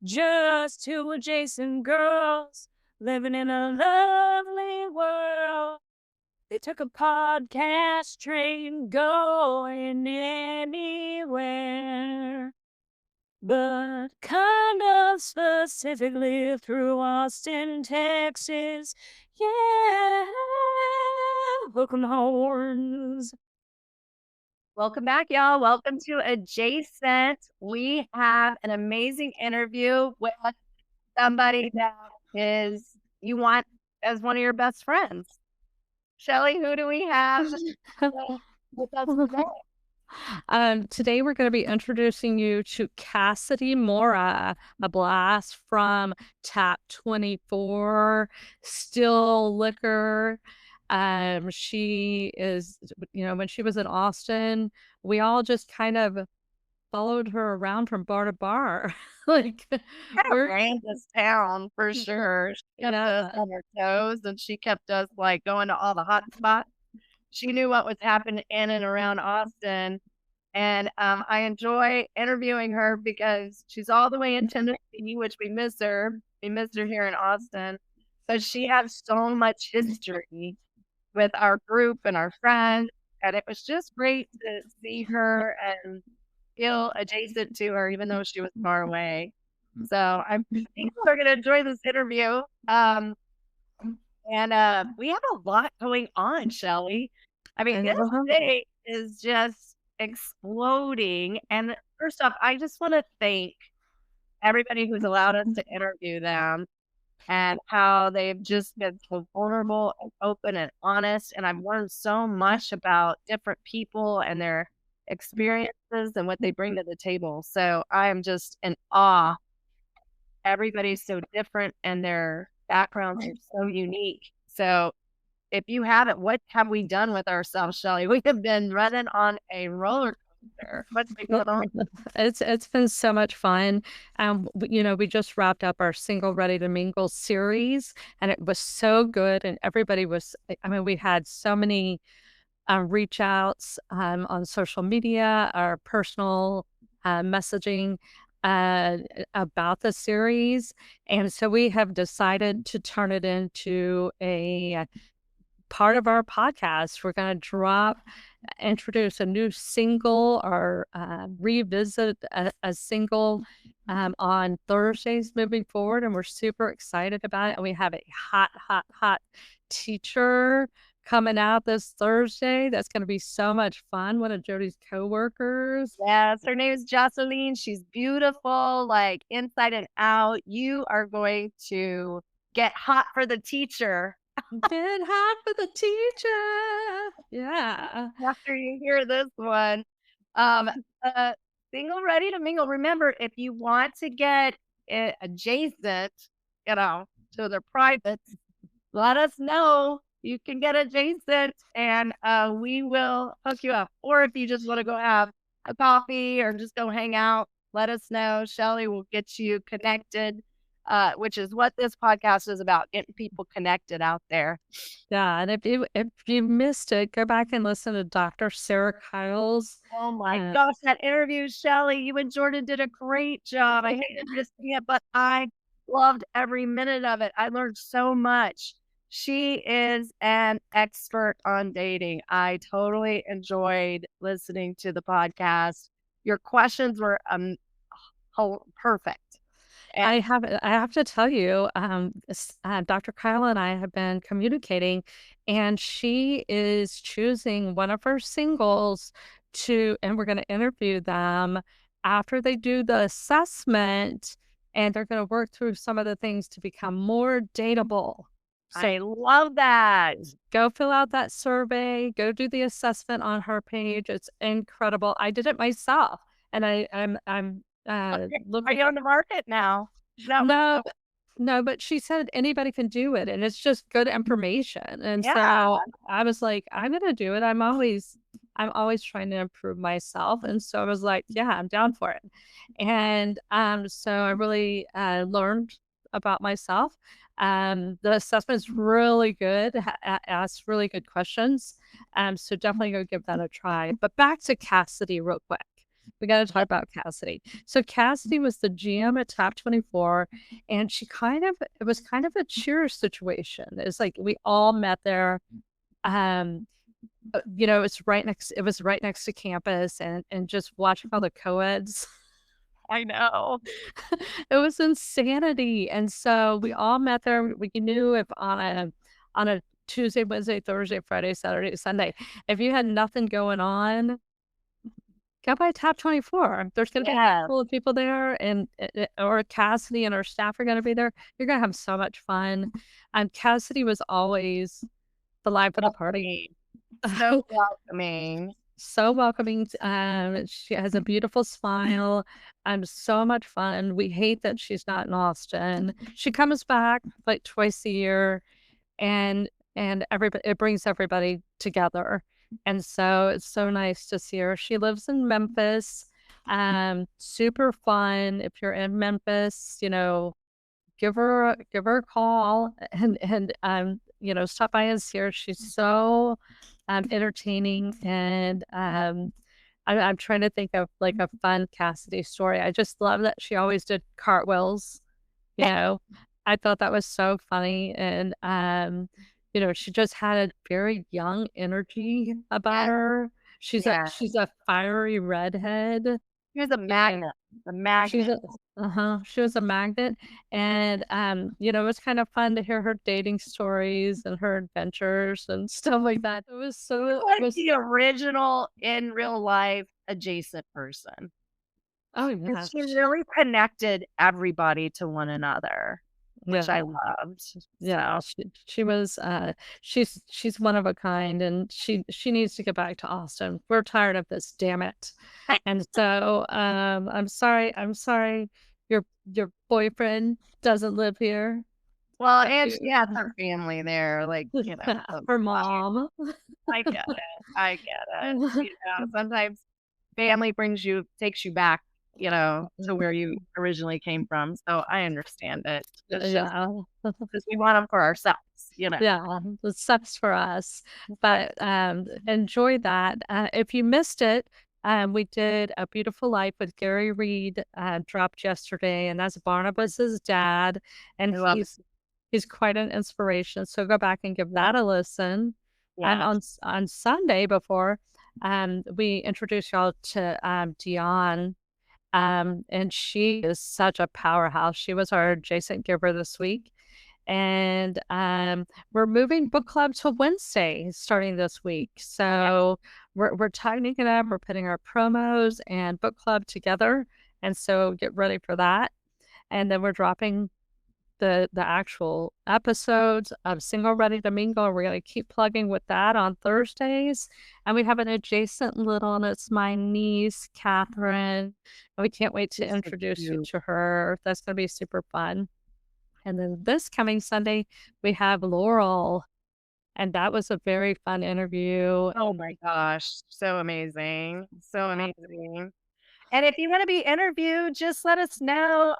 Just two adjacent girls living in a lovely world. They took a podcast train going anywhere, but kind of specifically through Austin, Texas. Yeah, hook 'em horns. Welcome back, y'all. Welcome to Adjacent. We have an amazing interview with somebody that is you want as one of your best friends. Shelly, who do we have with us today? Today we're going to be introducing you to Cassidy Mora, a blast from Tap 24 Still Liquor. She is, when she was in Austin, we all just kind of followed her around from bar to bar. like Kind of we're ran this town for sure. She kept us yeah. on our toes and she kept us like going to all the hot spots. She knew what was happening in and around Austin. And I enjoy interviewing her because she's all the way in Tennessee, which we miss her. We miss her here in Austin. But she has so much history with our group and our friends. And it was just great to see her and feel adjacent to her, even though she was far away. So I think we're going to enjoy this interview. And we have a lot going on, Shelly. I mean, this day is just exploding. And first off, I just want to thank everybody who's allowed us to interview them and how they've just been so vulnerable and open and honest. And I've learned so much about different people and their experiences and what they bring to the table. So I am just in awe. Everybody's so different and their backgrounds are so unique. So if you haven't, what have we done with ourselves, Shelly? We have been running on a roller coaster. What's been going on? It's been so much fun. We just wrapped up our Single Ready to Mingle series, and it was so good. And everybody was, I mean, we had so many reach outs on social media, our personal messaging about the series. And so we have decided to turn it into a part of our podcast. We're going to introduce a new single or revisit a single on Thursdays moving forward. And we're super excited about it. And we have a hot teacher coming out this Thursday. That's going to be so much fun. One of Jody's coworkers. Yes, her name is Jocelyn. She's beautiful, like inside and out. You are going to get hot for the teacher Get hot for the teacher. Yeah. after you hear this one. Um, uh, Single ready to mingle. Remember, if you want to get it adjacent, to their privates, let us know. You can get adjacent and we will hook you up. Or if you just want to go have a coffee or just go hang out, let us know. Shelly will get you connected, which is what this podcast is about, getting people connected out there. Yeah, and if you missed it, go back and listen to Dr. Sarah Kyle's. Oh my Uh, gosh, that interview, Shelly, you and Jordan did a great job. I hated missing it, but I loved every minute of it. I learned so much. She is an expert on dating. I totally enjoyed listening to the podcast. Your questions were perfect. And I have to tell you, Dr. Kyle and I have been communicating, and she is choosing one of her singles and we're going to interview them after they do the assessment, and they're going to work through some of the things to become more dateable. So I love that. go fill out that survey, go do the assessment on her page. It's incredible. I did it myself, and I'm Are looking. you on the market now? No. No, no, but she said anybody can do it, and it's just good information. And Yeah. so I was like, I'm gonna do it. I'm always trying to improve myself. And so I was like, yeah, I'm down for it. And so I really learned about myself. The assessment's really good, asks really good questions. So definitely go give that a try. But back to Cassidy real quick. we got to talk about Cassidy. So Cassidy was the GM at Top 24, and it was kind of a cheer situation. It's like we all met there. It was right next to campus, and just watching all the co-eds. I know. It was insanity. And so we all met there. We knew if on a Tuesday, Wednesday, Thursday, Friday, Saturday, Sunday, if you had nothing going on, go by Top 24. There's going to be a couple of people there, and or Cassidy and her staff are going to be there. You're going to have so much fun. And Cassidy was always the life of the party. So welcoming. So welcoming. She has a beautiful smile. So much fun. We hate that she's not in Austin. She comes back like twice a year, and everybody, it brings everybody together. And so it's so nice to see her. She lives in Memphis. Super fun. If you're in Memphis, give her a call and stop by and see her. She's so entertaining, and I'm trying to think of like a fun Cassidy story. I just love that she always did cartwheels. I thought that was so funny, and she just had a very young energy about her. She's a fiery redhead. She was a magnet. She was a magnet, and it was kind of fun to hear her dating stories and her adventures and stuff like that. It was the original in real life adjacent person. Oh yeah, she really connected everybody to one another, which I loved. Yeah, she was. She's one of a kind, and she needs to get back to Austin. We're tired of this, damn it. And so, I'm sorry. Your boyfriend doesn't live here. Well, and she has her family there, like her mom. I get it. Sometimes family takes you back, to where you originally came from. So I understand it. Because we want them for ourselves, Yeah, it sucks for us, but enjoy that. If you missed it, we did A Beautiful Life with Gary Reed, dropped yesterday, and that's Barnabas's dad, and he's quite an inspiration. So go back and give that a listen. And on Sunday before, we introduced y'all to Dion. And she is such a powerhouse. She was our adjacent giver this week. And we're moving book club to Wednesday starting this week. So we're tightening it up. We're putting our promos and book club together. And so get ready for that. And then we're dropping the actual episodes of Single Ready to Mingle. We're going to keep plugging with that on Thursdays. And we have an adjacent little, and it's my niece, Catherine. And we can't wait to introduce you to her. That's going to be super fun. And then this coming Sunday, we have Laurel. And that was a very fun interview. Oh my gosh. So amazing. So amazing. And if you want to be interviewed, just let us know.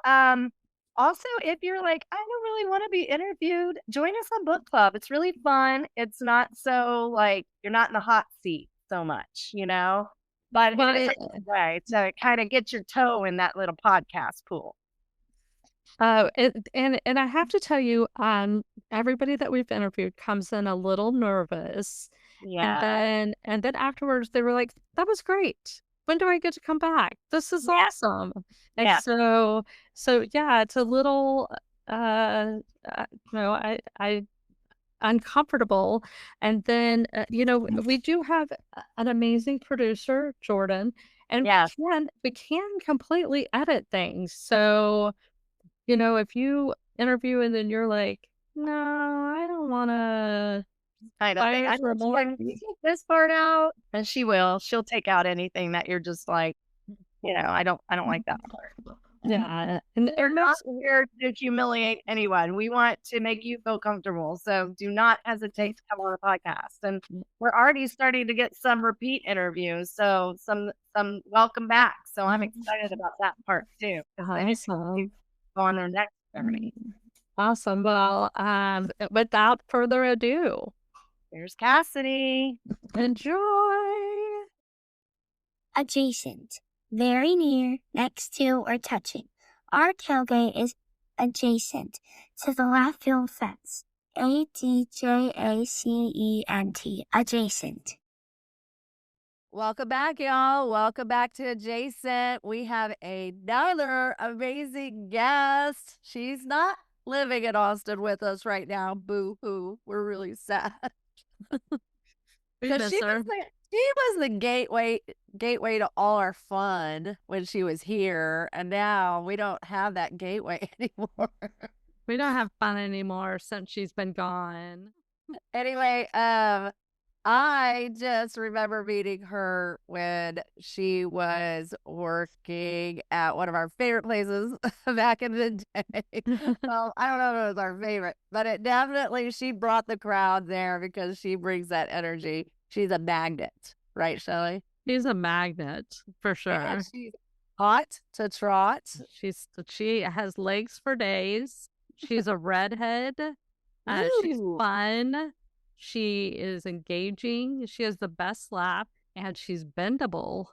Also, if you're like, I don't really want to be interviewed, join us on book club. It's really fun. It's not so like you're not in the hot seat so much, but it's a way to kind of get your toe in that little podcast pool. And I have to tell you, everybody that we've interviewed comes in a little nervous. Yeah. And then afterwards they were like, that was great. When do I get to come back? This is awesome. And so yeah, it's a little, I uncomfortable. And then, we do have an amazing producer, Jordan, and we can completely edit things. So, if you interview and then you're like, no, I don't want to. I don't think take this part out, and she'll take out anything that you're just like, I don't like that part. Yeah, and they're not here to humiliate anyone. We want to make you feel comfortable, so do not hesitate to come on the podcast. And we're already starting to get some repeat interviews, so some welcome back. So I'm excited about that part too. Awesome. Go on their next journey. Awesome. Well, without further ado, here's Cassidy. Enjoy. Adjacent. very near, next to, or touching. Our tailgate is adjacent to the left field fence. ADJACENT. Adjacent. Welcome back, y'all. Welcome back to Adjacent. We have another amazing guest. She's not living in Austin with us right now. Boo-hoo. We're really sad. Because she was the gateway to all our fun when she was here, and now we don't have that gateway anymore. We don't have fun anymore since she's been gone. Anyway, I just remember meeting her when she was working at one of our favorite places back in the day. Well, I don't know if it was our favorite, but she brought the crowd there because she brings that energy. She's a magnet, right, Shelly? She's a magnet for sure. And she's hot to trot. She has legs for days. She's a redhead. She's fun. She is engaging. She has the best laugh, and she's bendable.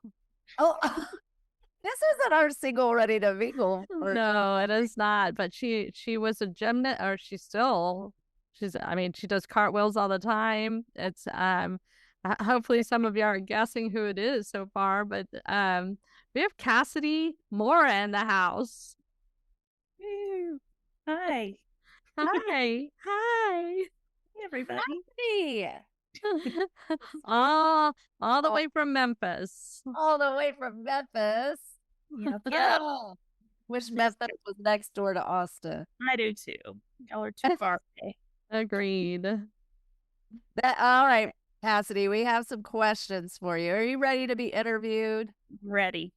Oh, this isn't our single ready to mingle. No, it is not. But she was a gymnast, or she does cartwheels all the time. It's hopefully some of you are guessing who it is so far, but we have Cassidy Mora in the house. Hi. Hi. Hi. Everybody. Hey. all the way from Memphis. All the way from Memphis. Yep. Oh, wish Memphis was next door to Austin. I do too. Y'all are too far away. Agreed. All right, Cassidy, we have some questions for you. Are you ready to be interviewed? Ready.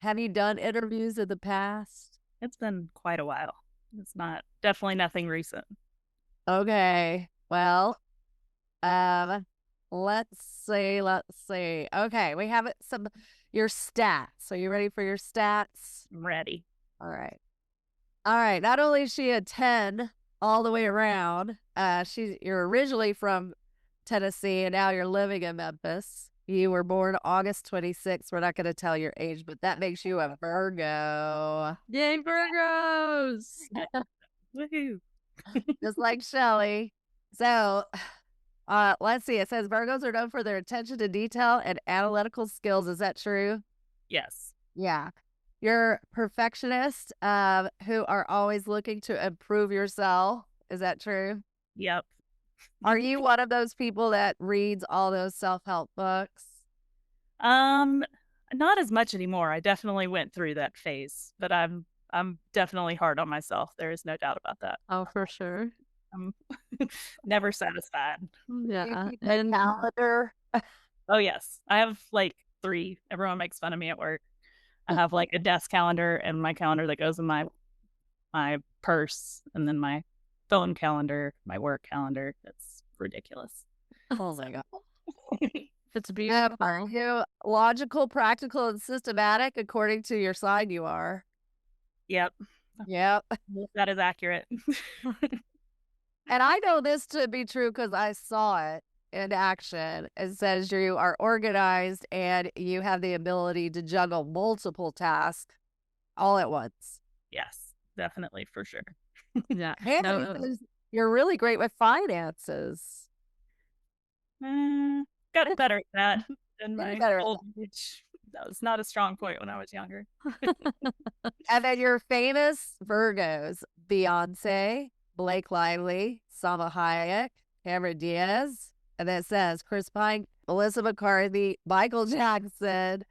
Have you done interviews in the past? It's been quite a while. It's definitely nothing recent. Okay. Well, let's see. Okay, we have your stats. Are you ready for your stats? I'm ready. All right. Not only is she a 10 all the way around, you're originally from Tennessee and now you're living in Memphis. You were born August 26th. We're not going to tell your age, but that makes you a Virgo. Yay, Virgos! Woohoo. Just like Shelly. So, let's see. It says Virgos are known for their attention to detail and analytical skills. Is that true? Yes. Yeah. You're perfectionist, who are always looking to improve yourself. Is that true? Yep. Are you one of those people that reads all those self-help books? Not as much anymore. I definitely went through that phase, but I'm definitely hard on myself. There is no doubt about that. Oh, for sure. I'm never satisfied. Yeah. And calendar. Oh yes. I have like 3. Everyone makes fun of me at work. I have like a desk calendar and my calendar that goes in my purse, and then my phone calendar, my work calendar. That's ridiculous. Oh my God. It's beautiful. Are you logical, practical, and systematic according to your sign you are? Yep. Yep. That is accurate. And I know this to be true because I saw it in action. It says you are organized and you have the ability to juggle multiple tasks all at once. Yes, definitely, for sure. Yeah. And it says you're really great with finances. Got better at that in my old age. That was not a strong point when I was younger. And then your famous Virgos: Beyonce, Blake Lively, Salma Hayek, Cameron Diaz, and then it says Chris Pine, Melissa McCarthy, Michael Jackson,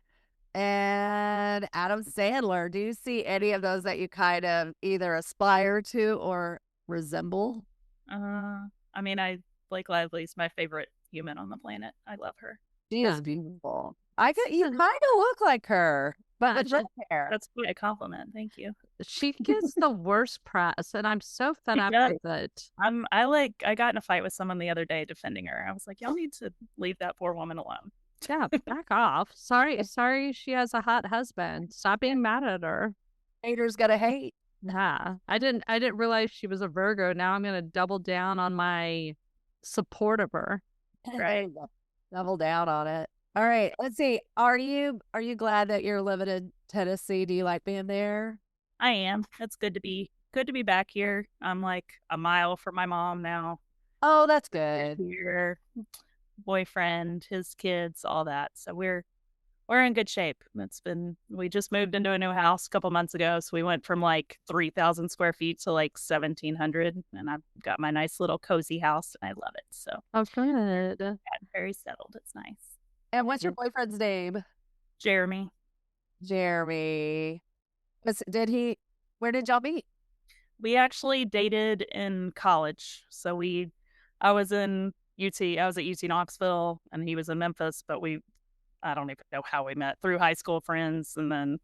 and Adam Sandler. Do you see any of those that you kind of either aspire to or resemble? Blake Lively's my favorite human on the planet. I love her. She is beautiful. You kind of look like her, but with red hair. That's quite a compliment. Thank you. She gets the worst press, and I'm so fed up with it. I got in a fight with someone the other day defending her. I was like, y'all need to leave that poor woman alone. Yeah, back off. Sorry, she has a hot husband. Stop being mad at her. Haters gonna hate. Yeah, I didn't realize she was a Virgo. Now I'm gonna double down on my support of her. Right. Double down on it. All right. Let's see. Are you glad that you're living in Tennessee? Do you like being there? I am. It's good to be back here. I'm like a mile from my mom now. Oh, that's good. Here, boyfriend, his kids, all that. So we're in good shape. We just moved into a new house a couple months ago, so we went from like 3,000 square feet to like 1,700, and I've got my nice little cozy house, and I love it. So Oh, good. yeah, very settled. It's nice. And what's your boyfriend's name? Jeremy. Jeremy. Where did y'all meet? We actually dated in college. So I was in UT. I was at UT Knoxville, and he was in Memphis. But I don't even know how we met, through high school friends, and then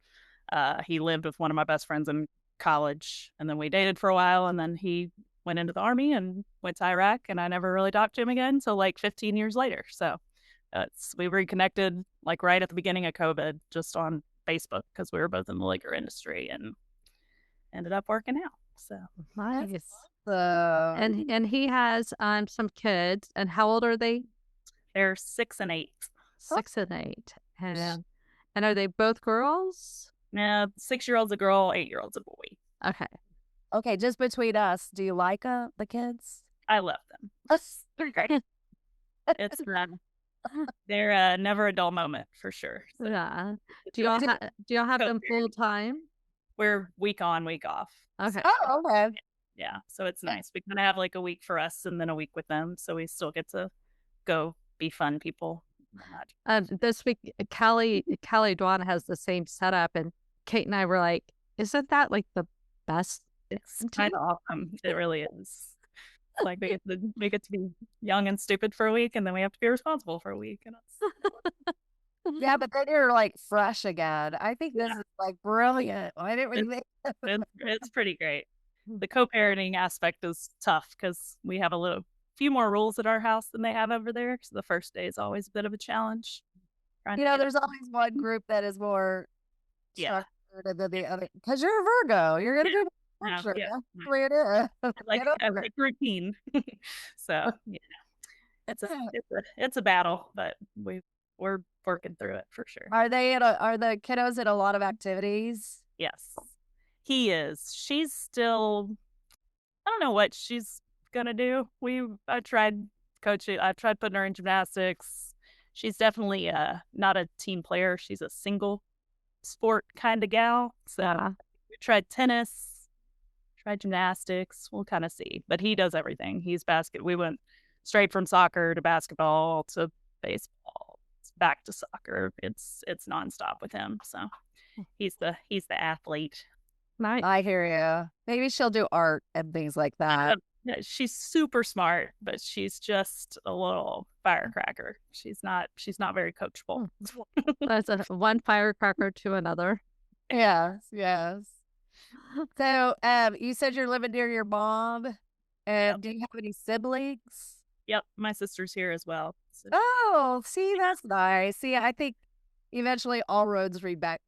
he lived with one of my best friends in college, and then we dated for a while, and then he went into the Army and went to Iraq, and I never really talked to him again until like 15 years later. So we reconnected like right at the beginning of COVID, just on Facebook, because we were both in the liquor industry, and ended up working out. So Nice. So, And he has some kids. And how old are they? they're 6 and 8. 6 and 8. And are they both girls? Yeah, 6-year-old's a girl, 8-year-old's a boy. okay, just between us, do you like the kids? I love them. They're great. It's they're never a dull moment, for sure. So Yeah. Do y'all have them full time? we're week on, week off. Okay. Oh, okay. Yeah, so it's nice. We kind of have like a week for us and then a week with them, so we still get to go be fun people. This week, Callie Dwan has the same setup, and Kate and I were like, "Isn't that like the best?" It's kind of awesome. It really is. Like we get to be young and stupid for a week, and then we have to be responsible for a week. And Yeah, but then you're like fresh again. I think this is like brilliant. Why didn't we think? It's pretty great. The co-parenting aspect is tough because we have few more rules at our house than they have over there. So the first day is always a bit of a challenge. There's always one group that is more structured than the other. Because you're a Virgo, you're gonna do structure. Yeah. That's the way it is. I like routine. So it's a battle, but we're working through it for sure. Are the kiddos in a lot of activities? Yes, he is. She's still, I don't know what she's gonna do. I tried coaching. I tried putting her in gymnastics. She's definitely not a team player. She's a single sport kind of gal. So we tried tennis, tried gymnastics. We'll kind of see. But he does everything. We went straight from soccer to basketball to baseball, back to soccer. It's nonstop with him. So he's the athlete. Nice. I hear you. Maybe she'll do art and things like that. She's super smart, but she's just a little firecracker. She's not very coachable. That's one firecracker to another. Yes. So, you said you're living near your mom, and do you have any siblings? Yep, my sister's here as well. So. Oh, see, that's nice. See, I think eventually all roads lead back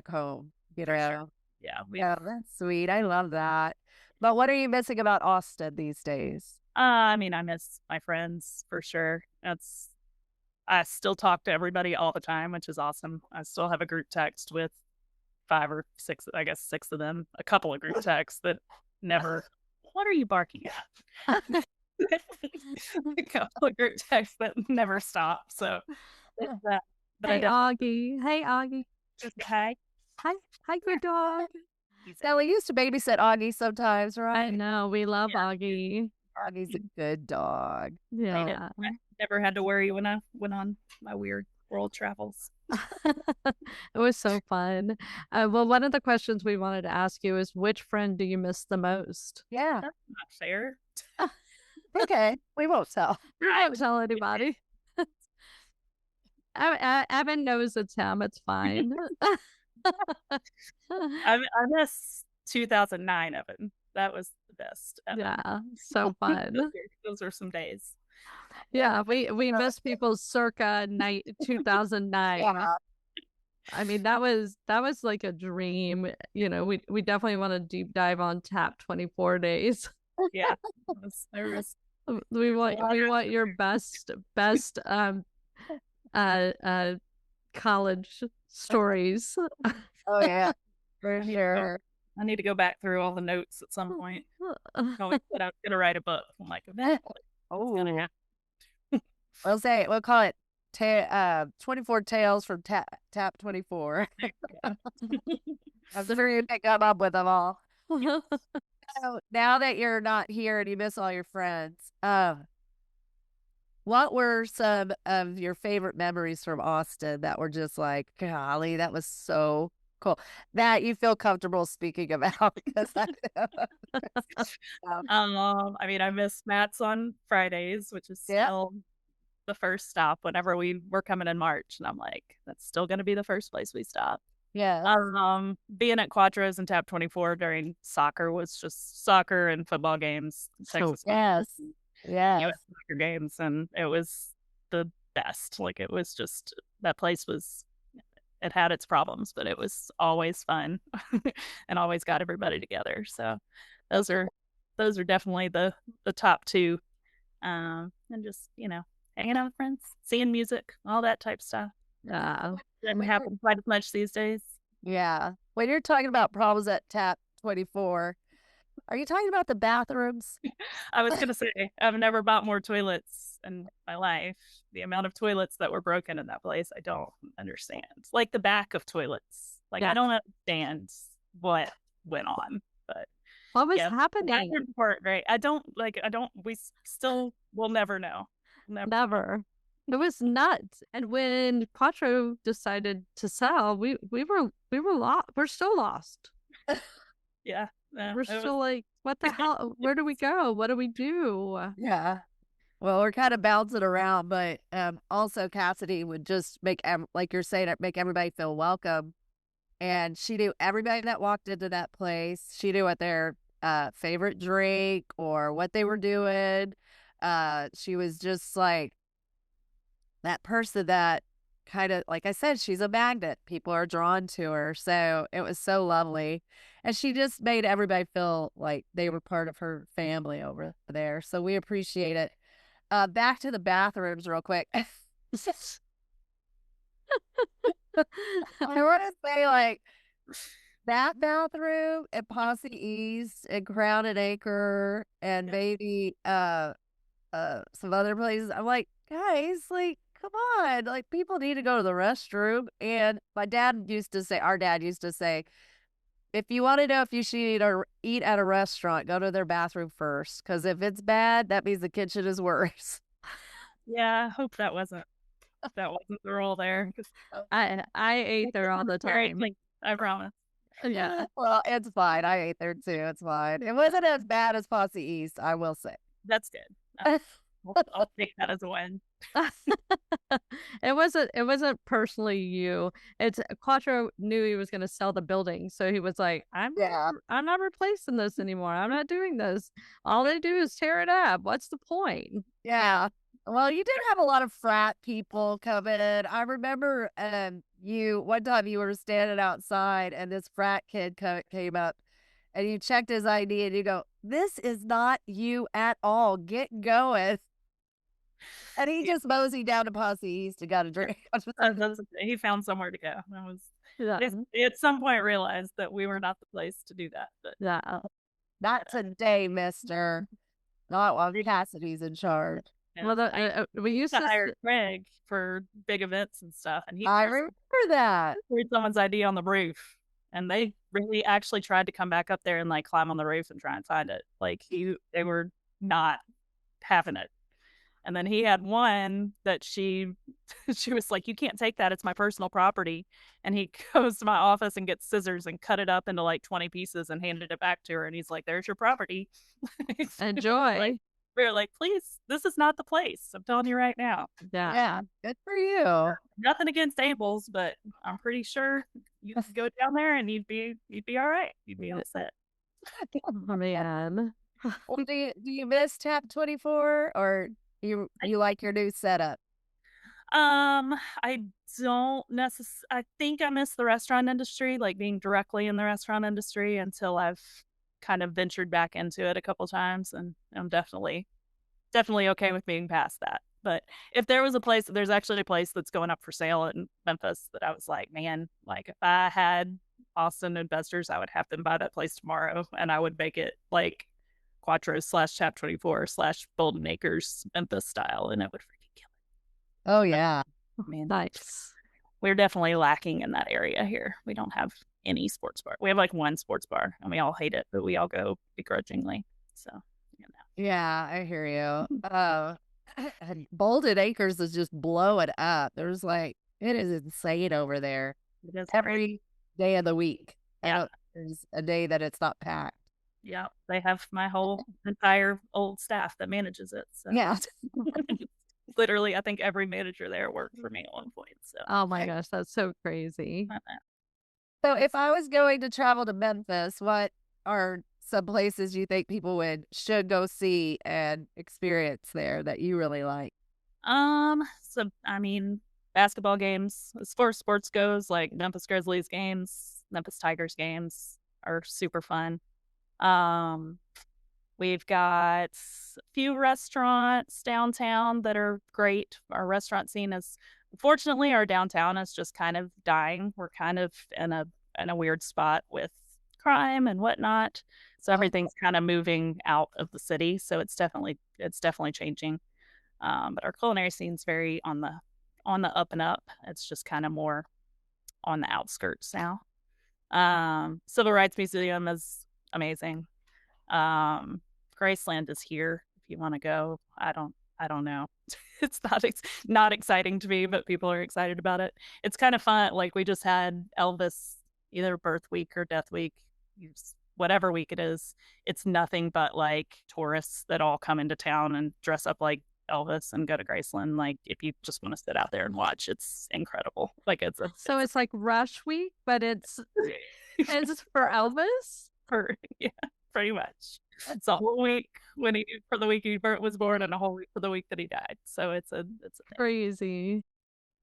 home. Sure. Yeah, that's sweet. I love that. But what are you missing about Austin these days? I mean, I miss my friends for sure. I still talk to everybody all the time, which is awesome. I still have a group text with 5 or 6, I guess 6 of them. A couple of group texts that never. What are you barking at? A couple of group texts that never stop. So, but hey, Augie. Hey, Augie. Hi. Hi, good dog. Shelly used to babysit Augie sometimes, right? I know. We love Augie. Augie's a good dog. Yeah. I never had to worry when I went on my weird world travels. It was so fun. Well, one of the questions we wanted to ask you is, which friend do you miss the most? Yeah. That's not fair. Okay. We won't tell. I won't tell anybody. Evan knows it's him. It's fine. I miss 2009 Evan. That was the best. Evan. Yeah, so fun. Those are some days. Yeah, we miss people circa 2009. Yeah. I mean, that was like a dream. We definitely want to deep dive on Tap 24 days. Yeah, we want your best college stories. Oh yeah, for sure. I need to go back through all the notes at some point. I always said I was gonna write a book. I'm like, eventually. Oh, we'll call it 24 Tales from Tap 24. I'm sure you can come up with them all. So now that you're not here and you miss all your friends, what were some of your favorite memories from Austin that were just like, golly, that was so cool, that you feel comfortable speaking about? Because I mean, I miss Matt's on Fridays, which is Yeah. still the first stop whenever we were coming in March, and I'm like, that's still going to be the first place we stop. yeah. Being at Quattro's and Tap 24 during soccer was just soccer and football games, Texas Yes. Yes. US soccer games, and it was the best. Like, it was just, that place was, it had its problems, but it was always fun and always got everybody together. So those are definitely the top two. And just, hanging out with friends, seeing music, all that type stuff. Doesn't happen quite as much these days. Yeah. When you're talking about problems at Tap 24, are you talking about the bathrooms? I was gonna say, I've never bought more toilets in my life. The amount of toilets that were broken in that place, I don't understand. Like the back of toilets. Like, I don't understand what went on. But What was the happening? bathrooms weren't great. We still will never know. Never. It was nuts. And when Quattro decided to sell, we were lost. We're still lost. Yeah. We're still like, what the hell? Where do we go? What do we do? Yeah. Well, we're kind of bouncing around, but also Cassidy would just make, like you're saying, make everybody feel welcome. And she knew everybody that walked into that place. She knew what their favorite drink or what they were doing. She was just like that person that kind of, like I said, she's a magnet. People are drawn to her. So it was so lovely. And she just made everybody feel like they were part of her family over there. So we appreciate it. Back to the bathrooms real quick. I want to say, like, that bathroom at Posse East and Crown and Acre and maybe some other places. I'm like, guys, like, come on. Like, people need to go to the restroom. And our dad used to say, if you want to know if you should eat at a restaurant, go to their bathroom first. Because if it's bad, that means the kitchen is worse. Yeah, I hope that wasn't the rule there. I ate there all the time. I promise. Yeah. Well, it's fine. I ate there too. It's fine. It wasn't as bad as Posse East, I will say. That's good. I'll take that as a win. It wasn't personally you. It's Quattro knew he was going to sell the building, so he was like, I'm not replacing this anymore. I'm not doing this. All they do is tear it up. What's the point? Yeah. Well, you did have a lot of frat people come in. I remember one time you were standing outside and this frat kid came up and you checked his ID and you go, this is not you at all. Get going. And he just moseyed down to Posse East and got a drink. He found somewhere to go. At some point realized that we were not the place to do that. But not today, mister. Not while Cassidy's in charge. Yeah. Well, we used to hire Craig for big events and stuff, and I remember that. Read someone's ID on the roof, and they really actually tried to come back up there and like climb on the roof and try and find it. Like they were not having it. And then he had one that she was like, you can't take that. It's my personal property. And he goes to my office and gets scissors and cut it up into like 20 pieces and handed it back to her. And he's like, there's your property. Enjoy. We were like, please, this is not the place. I'm telling you right now. Yeah. Good for you. Nothing against Abel's, but I'm pretty sure you could go down there and you'd be all right. You'd be all set. Oh, man. Well, do you miss Tap 24 or you like your new setup? I don't necessarily. I think I miss the restaurant industry, like being directly in the restaurant industry, until I've kind of ventured back into it a couple times, and I'm definitely okay with being past that. But if there was a place, there's actually a place that's going up for sale in Memphis that I was like, man, like if I had Austin investors, I would have them buy that place tomorrow, and I would make it like Quattro / Chap 24 / Golden Acres Memphis style, and it would freaking kill Oh yeah. it. Man, Nice. we're definitely lacking in that area here. We don't have any sports bar. We have like one sports bar, and we all hate it, but we all go begrudgingly. So, you know. Yeah, I hear you. And Bolden Acres is just blowing up. There's like, it is insane over there. It is Every day of the week. Yeah. There's a day that it's not packed. Yeah, they have my whole entire old staff that manages it. So Yeah. literally, I think every manager there worked for me at one point. So Oh my gosh, that's so crazy. So if I was going to travel to Memphis, what are some places you think people should go see and experience there that you really like? So I mean, basketball games as far as sports goes, like Memphis Grizzlies games, Memphis Tigers games are super fun. We've got a few restaurants downtown that are great. Our restaurant scene is, fortunately, our downtown is just kind of dying. We're kind of in a weird spot with crime and whatnot. So everything's kind of moving out of the city. So it's definitely changing. But our culinary scene's very on the up and up. It's just kind of more on the outskirts now. Civil Rights Museum is amazing. Graceland is here if you want to go. I don't know. It's not exciting to me, but people are excited about it. It's kind of fun. Like we just had Elvis, either birth week or death week, whatever week it is. It's nothing but like tourists that all come into town and dress up like Elvis and go to Graceland. Like if you just want to sit out there and watch, it's incredible. Like it's like Rush Week, but it's for Elvis. Yeah, pretty much. It's a whole week for the week he was born, and a whole week for the week that he died. So it's a Crazy.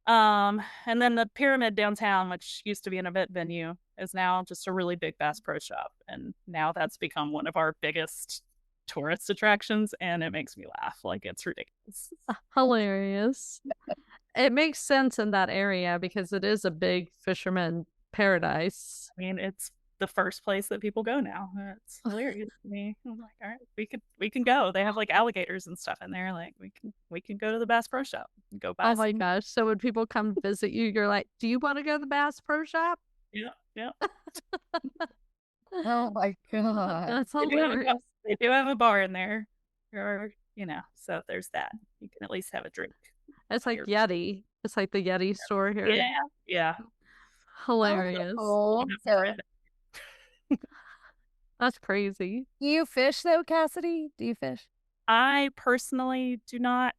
And then the Pyramid downtown, which used to be an event venue, is now just a really big Bass Pro Shop, and now that's become one of our biggest tourist attractions, and it makes me laugh. Like it's ridiculous. Hilarious. It makes sense in that area because it is a big fisherman paradise. I mean, it's the first place that people go now. It's hilarious to me. I'm like, all right, we can go. They have like alligators and stuff in there. Like we can go to the Bass Pro Shop and go buy. Oh my gosh! So when people come visit you, you're like, "Do you want to go to the Bass Pro Shop?" Yeah. Oh my God. That's hilarious. They do have a bar in there, or so there's that. You can at least have a drink. It's like Yeti. It's like the Yeti store here. Yeah. Hilarious. Oh, That's crazy. do you fish though, Cassidy? Do you fish? I personally do not.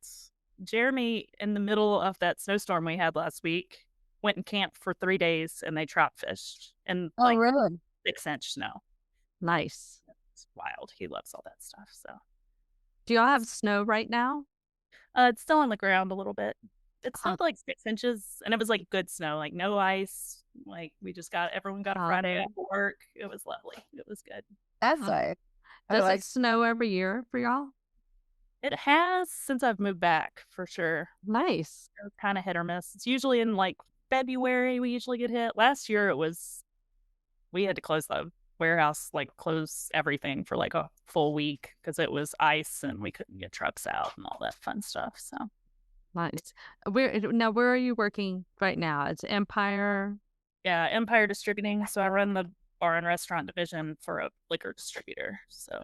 Jeremy, in the middle of that snowstorm we had last week, went and camped for 3 days, and they trap fished in like Really? 6-inch snow. Nice. It's wild. He loves all that stuff. So, Do y'all have snow right now? it's still on the ground a little bit. It's not like 6 inches, and it was like good snow, like no ice. Like everyone got a Friday after work. It was lovely. It was good. That's nice. Does it snow every year for y'all? It has since I've moved back, for sure. Nice. It's kind of hit or miss. It's usually in like February we usually get hit. Last year we had to close the warehouse, like close everything for like a full week because it was ice and we couldn't get trucks out and all that fun stuff. So nice. Where are you working right now? It's Empire. Yeah, Empire Distributing. So I run the bar and restaurant division for a liquor distributor. So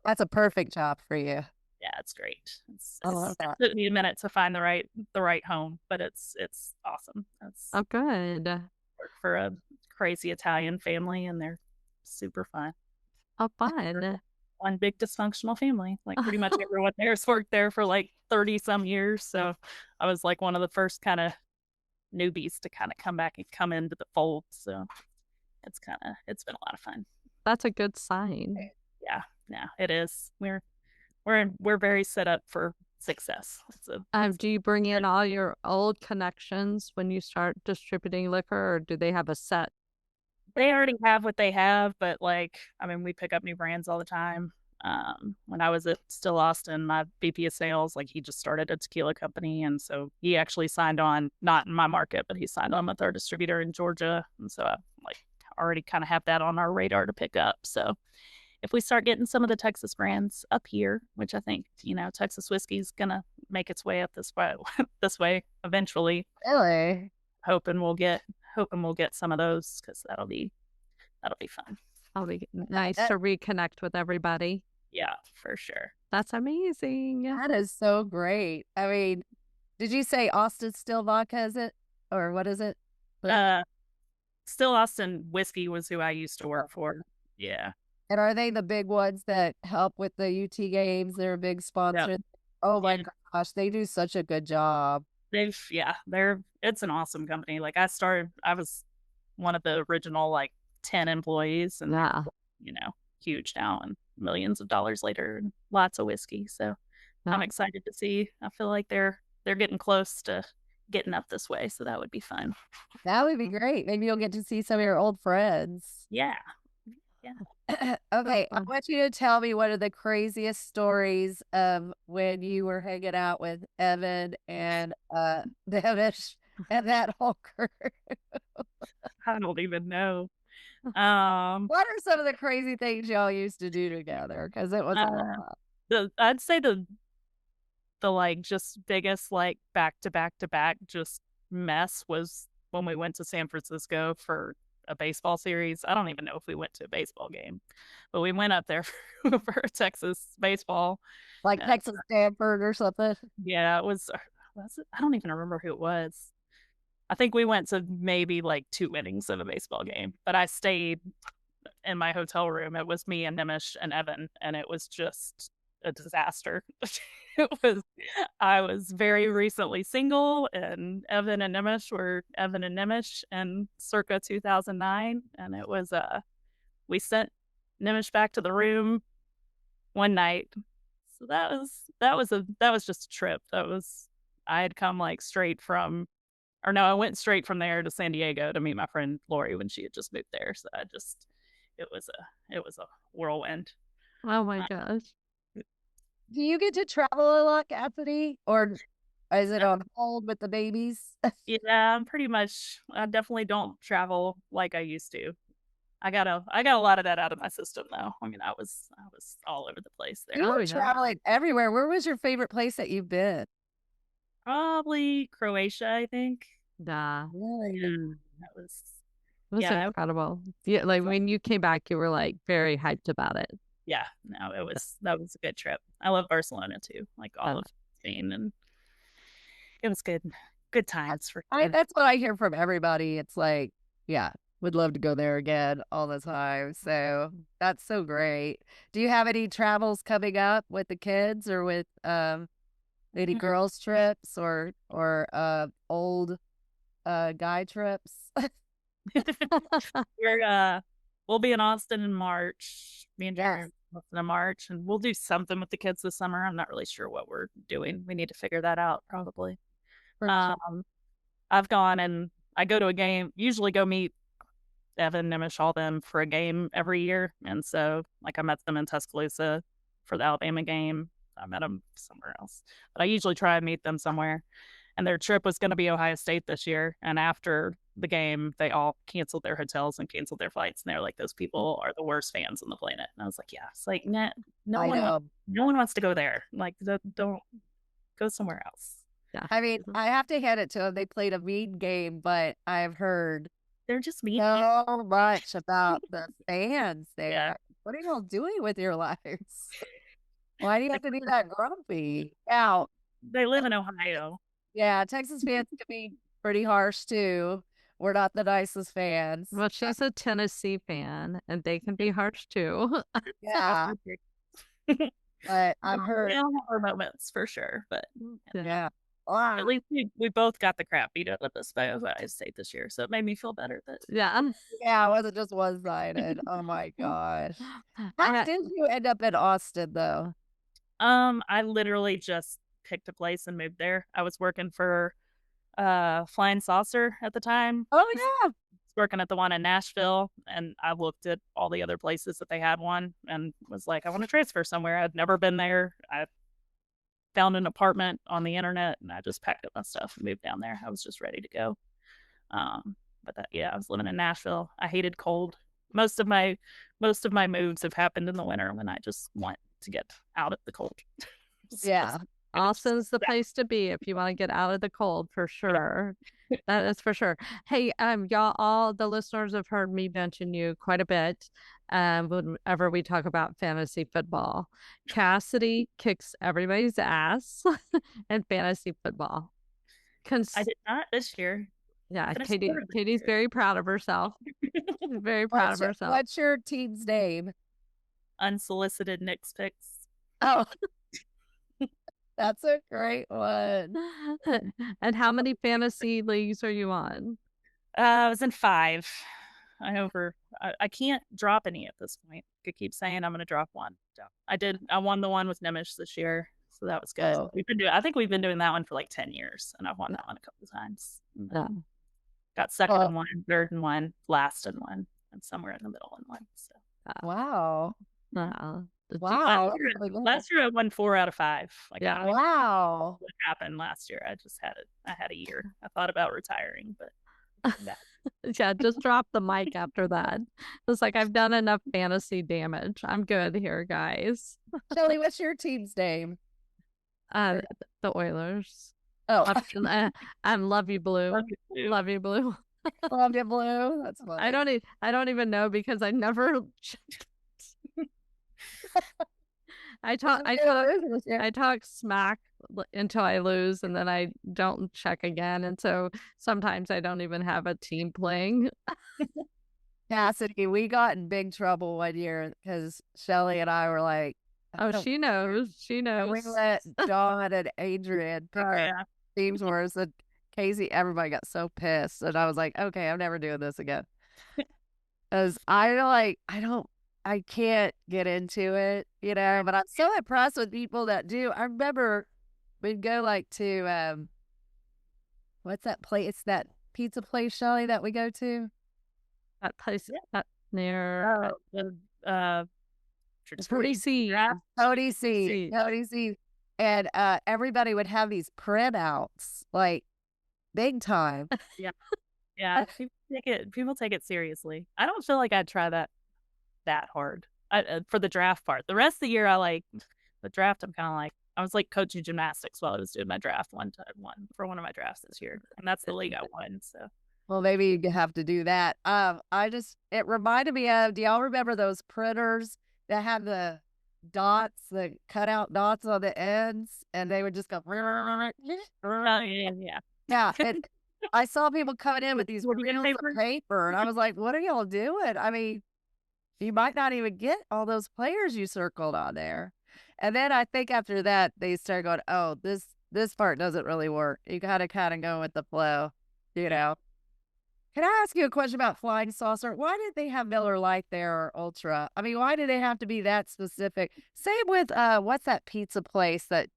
that's a perfect job for you. Yeah, it's great. I love that. It took me a minute to find the right home, but it's awesome. That's good. Work for a crazy Italian family, and they're super fun. Oh, fun. One big dysfunctional family. Like pretty much everyone there's worked there for like 30 some years. So I was like one of the first kind of newbies to kind of come back and come into the fold. So it's been a lot of fun. That's a good sign. Yeah, it is. We're very set up for success. Do you bring in all your old connections when you start distributing liquor, or do they have a set? They already have what they have, but we pick up new brands all the time. When I was at Still Austin, my VP of sales, like he just started a tequila company. And so he actually signed on, not in my market, but he signed on with our distributor in Georgia. And so I like already kind of have that on our radar to pick up. So if we start getting some of the Texas brands up here, which I think, Texas whiskey is going to make its way up this way eventually. Really? Hoping we'll get some of those because that'll be fun. It'll be nice to reconnect with everybody. Yeah, for sure. That's amazing. That is so great. I mean, did you say Austin Still Vodka, is it? Or what is it? Still Austin Whiskey was who I used to work for. Yeah. And are they the big ones that help with the UT games? They're a big sponsor. Yep. Oh my gosh, they do such a good job. It's an awesome company. Like I was one of the original like 10 employees, and huge now and millions of dollars later and lots of whiskey. So I'm excited to see. I feel like they're getting close to getting up this way, so that would be fun. That would be great. Maybe you'll get to see some of your old friends. Yeah. Okay, I want you to tell me one of the craziest stories of when you were hanging out with Evan and Devish and that whole crew. I don't even know. What are some of the crazy things y'all used to do together? Because it was a lot. I'd say the like just biggest like back to back just mess was when we went to San Francisco for a baseball series. I don't even know if we went to a baseball game, but we went up there for Texas baseball, like Texas Stanford or something. Yeah, it was it? I don't even remember who it was. I think we went to maybe like 2 innings of a baseball game, but I stayed in my hotel room. It was me and Nimish and Evan, and it was just a disaster. I was very recently single, and Evan and Nimish in circa 2009, and it was we sent Nimish back to the room one night. So that was just a trip. I had come like I went straight from there to San Diego to meet my friend Lori when she had just moved there. So it was a whirlwind. Oh my gosh. Do you get to travel a lot, Cassidy? Or is it on hold with the babies? Yeah, pretty much. I definitely don't travel like I used to. I got a lot of that out of my system though. I mean, I was all over the place there. You were traveling everywhere. Where was your favorite place that you've been? Probably Croatia, I think. Nah. Really? Yeah, that was incredible. Yeah, like when you came back, you were like very hyped about it. Yeah, no, that was a good trip. I love Barcelona too, like all of Spain, and it was good times for sure. That's what I hear from everybody. It's like, yeah, would love to go there again all the time. So that's so great. Do you have any travels coming up with the kids or with any girls trips or old guy trips? We'll be in Austin in March. Me and Jerry in March, and we'll do something with the kids this summer. I'm not really sure what we're doing. We need to figure that out probably. Sure. I've gone and I go to a game, usually go meet Evan, Nimish, all them for a game every year. And so like I met them in Tuscaloosa for the Alabama game. I met them somewhere else, but I usually try and meet them somewhere. And their trip was going to be Ohio State this year. And after the game, they all canceled their hotels and canceled their flights. And they're like, those people are the worst fans on the planet. And I was like, yeah, it's like, no one wants to go there. Like, don't go somewhere else. Yeah. I mean, I have to hand it to them. They played a mean game, but I've heard they're just mean so much about the fans there. Yeah. What are y'all doing with your lives? Why do you have to be that grumpy? Out. They live in Ohio. Yeah, Texas fans can be pretty harsh too. We're not the nicest fans. Well, she's a Tennessee fan, and they can be harsh too. Yeah. But I've heard. We all have our moments for sure, but yeah. At least we both got the crap beat out of us by Ohio State this year, so it made me feel better. But yeah, it wasn't just one-sided. Oh my gosh. How did you end up in Austin though? I literally just picked a place and moved there. I was working for Flying Saucer at the time. Oh yeah. working at the one in Nashville, and I looked at all the other places that they had one and was like, I want to transfer somewhere. I'd never been there. I found an apartment on the internet and I just packed up my stuff and moved down there. I was just ready to go. But I was living in Nashville. I hated cold. Most of my moves have happened in the winter when I just want to get out of the cold. Yeah. Austin's the place to be if you want to get out of the cold, for sure. That is for sure. Hey, y'all, all the listeners have heard me mention you quite a bit whenever we talk about fantasy football. Cassidy kicks everybody's ass in fantasy football. I did not this year. Yeah, Katie's very proud of herself. Very proud of herself. What's your team's name? Unsolicited Knicks picks. Oh, that's a great one. And how many fantasy leagues are you on? I was in 5. I can't drop any at this point. I keep saying I'm going to drop one. So I won the one with Nemish this year, so that was good. Oh. I think we've been doing that one for like 10 years, and I've won that one a couple of times. Yeah. Got second in one, third in one, last in one, and somewhere in the middle in one. So Wow. Wow. Last year I won 4 out of 5. Like, Yeah. Wow. what happened last year? I had a year. I thought about retiring, but Yeah, just drop the mic after that. It's like, I've done enough fantasy damage. I'm good here, guys. Shelly, what's your team's name? The Oilers. Oh, I'm Love You Blue. Love You Blue. Love You Blue. That's funny. I don't even know because I never I talk smack until I lose, and then I don't check again, and so sometimes I don't even have a team playing. Cassidy, we got in big trouble one year because Shelly and I were like, Oh, she knows. She knows. we let Dawn and Adrian pick our teams for us, and Casey, everybody got so pissed, and I was like, okay, I'm never doing this again. Because I can't get into it, but I'm so impressed with people that do. I remember we'd go like to, what's that place, that pizza place, Shelly, that we go to? That place near Cody C. And everybody would have these printouts, like, big time. Yeah, people take it seriously. I don't feel like I'd try that hard for the draft part. The rest of the year, the draft. I'm kind of like, I was like coaching gymnastics while I was doing my draft one for one of my drafts this year, and that's the league I won. So, well, maybe you have to do that. It reminded me of. Do y'all remember those printers that had the dots, the cutout dots on the ends, and they would just go. Yeah. And I saw people coming in with these reels of paper, and I was like, "What are y'all doing?" I mean, you might not even get all those players you circled on there. And then I think after that, they started going, "Oh, this part doesn't really work. You gotta kind of go with the flow, Can I ask you a question about Flying Saucer? Why did they have Miller Lite there or Ultra? I mean, why did they have to be that specific? Same with what's that pizza place that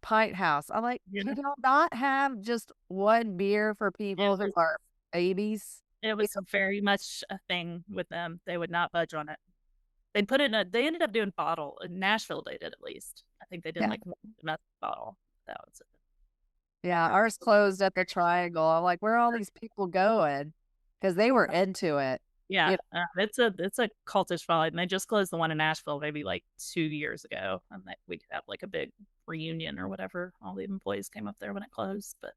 Pint House? I'm like, can y'all not have just one beer for people who are babies? It was very much a thing with them. They would not budge on it. They'd put it in they ended up doing bottle. In Nashville, they did at least. I think they did like one domestic bottle. That was it. Yeah, ours closed at the Triangle. I'm like, where are all these people going? Because they were into it. Yeah, it's a cultish following. And they just closed the one in Nashville maybe like 2 years ago, and we could have like a big reunion or whatever. All the employees came up there when it closed, but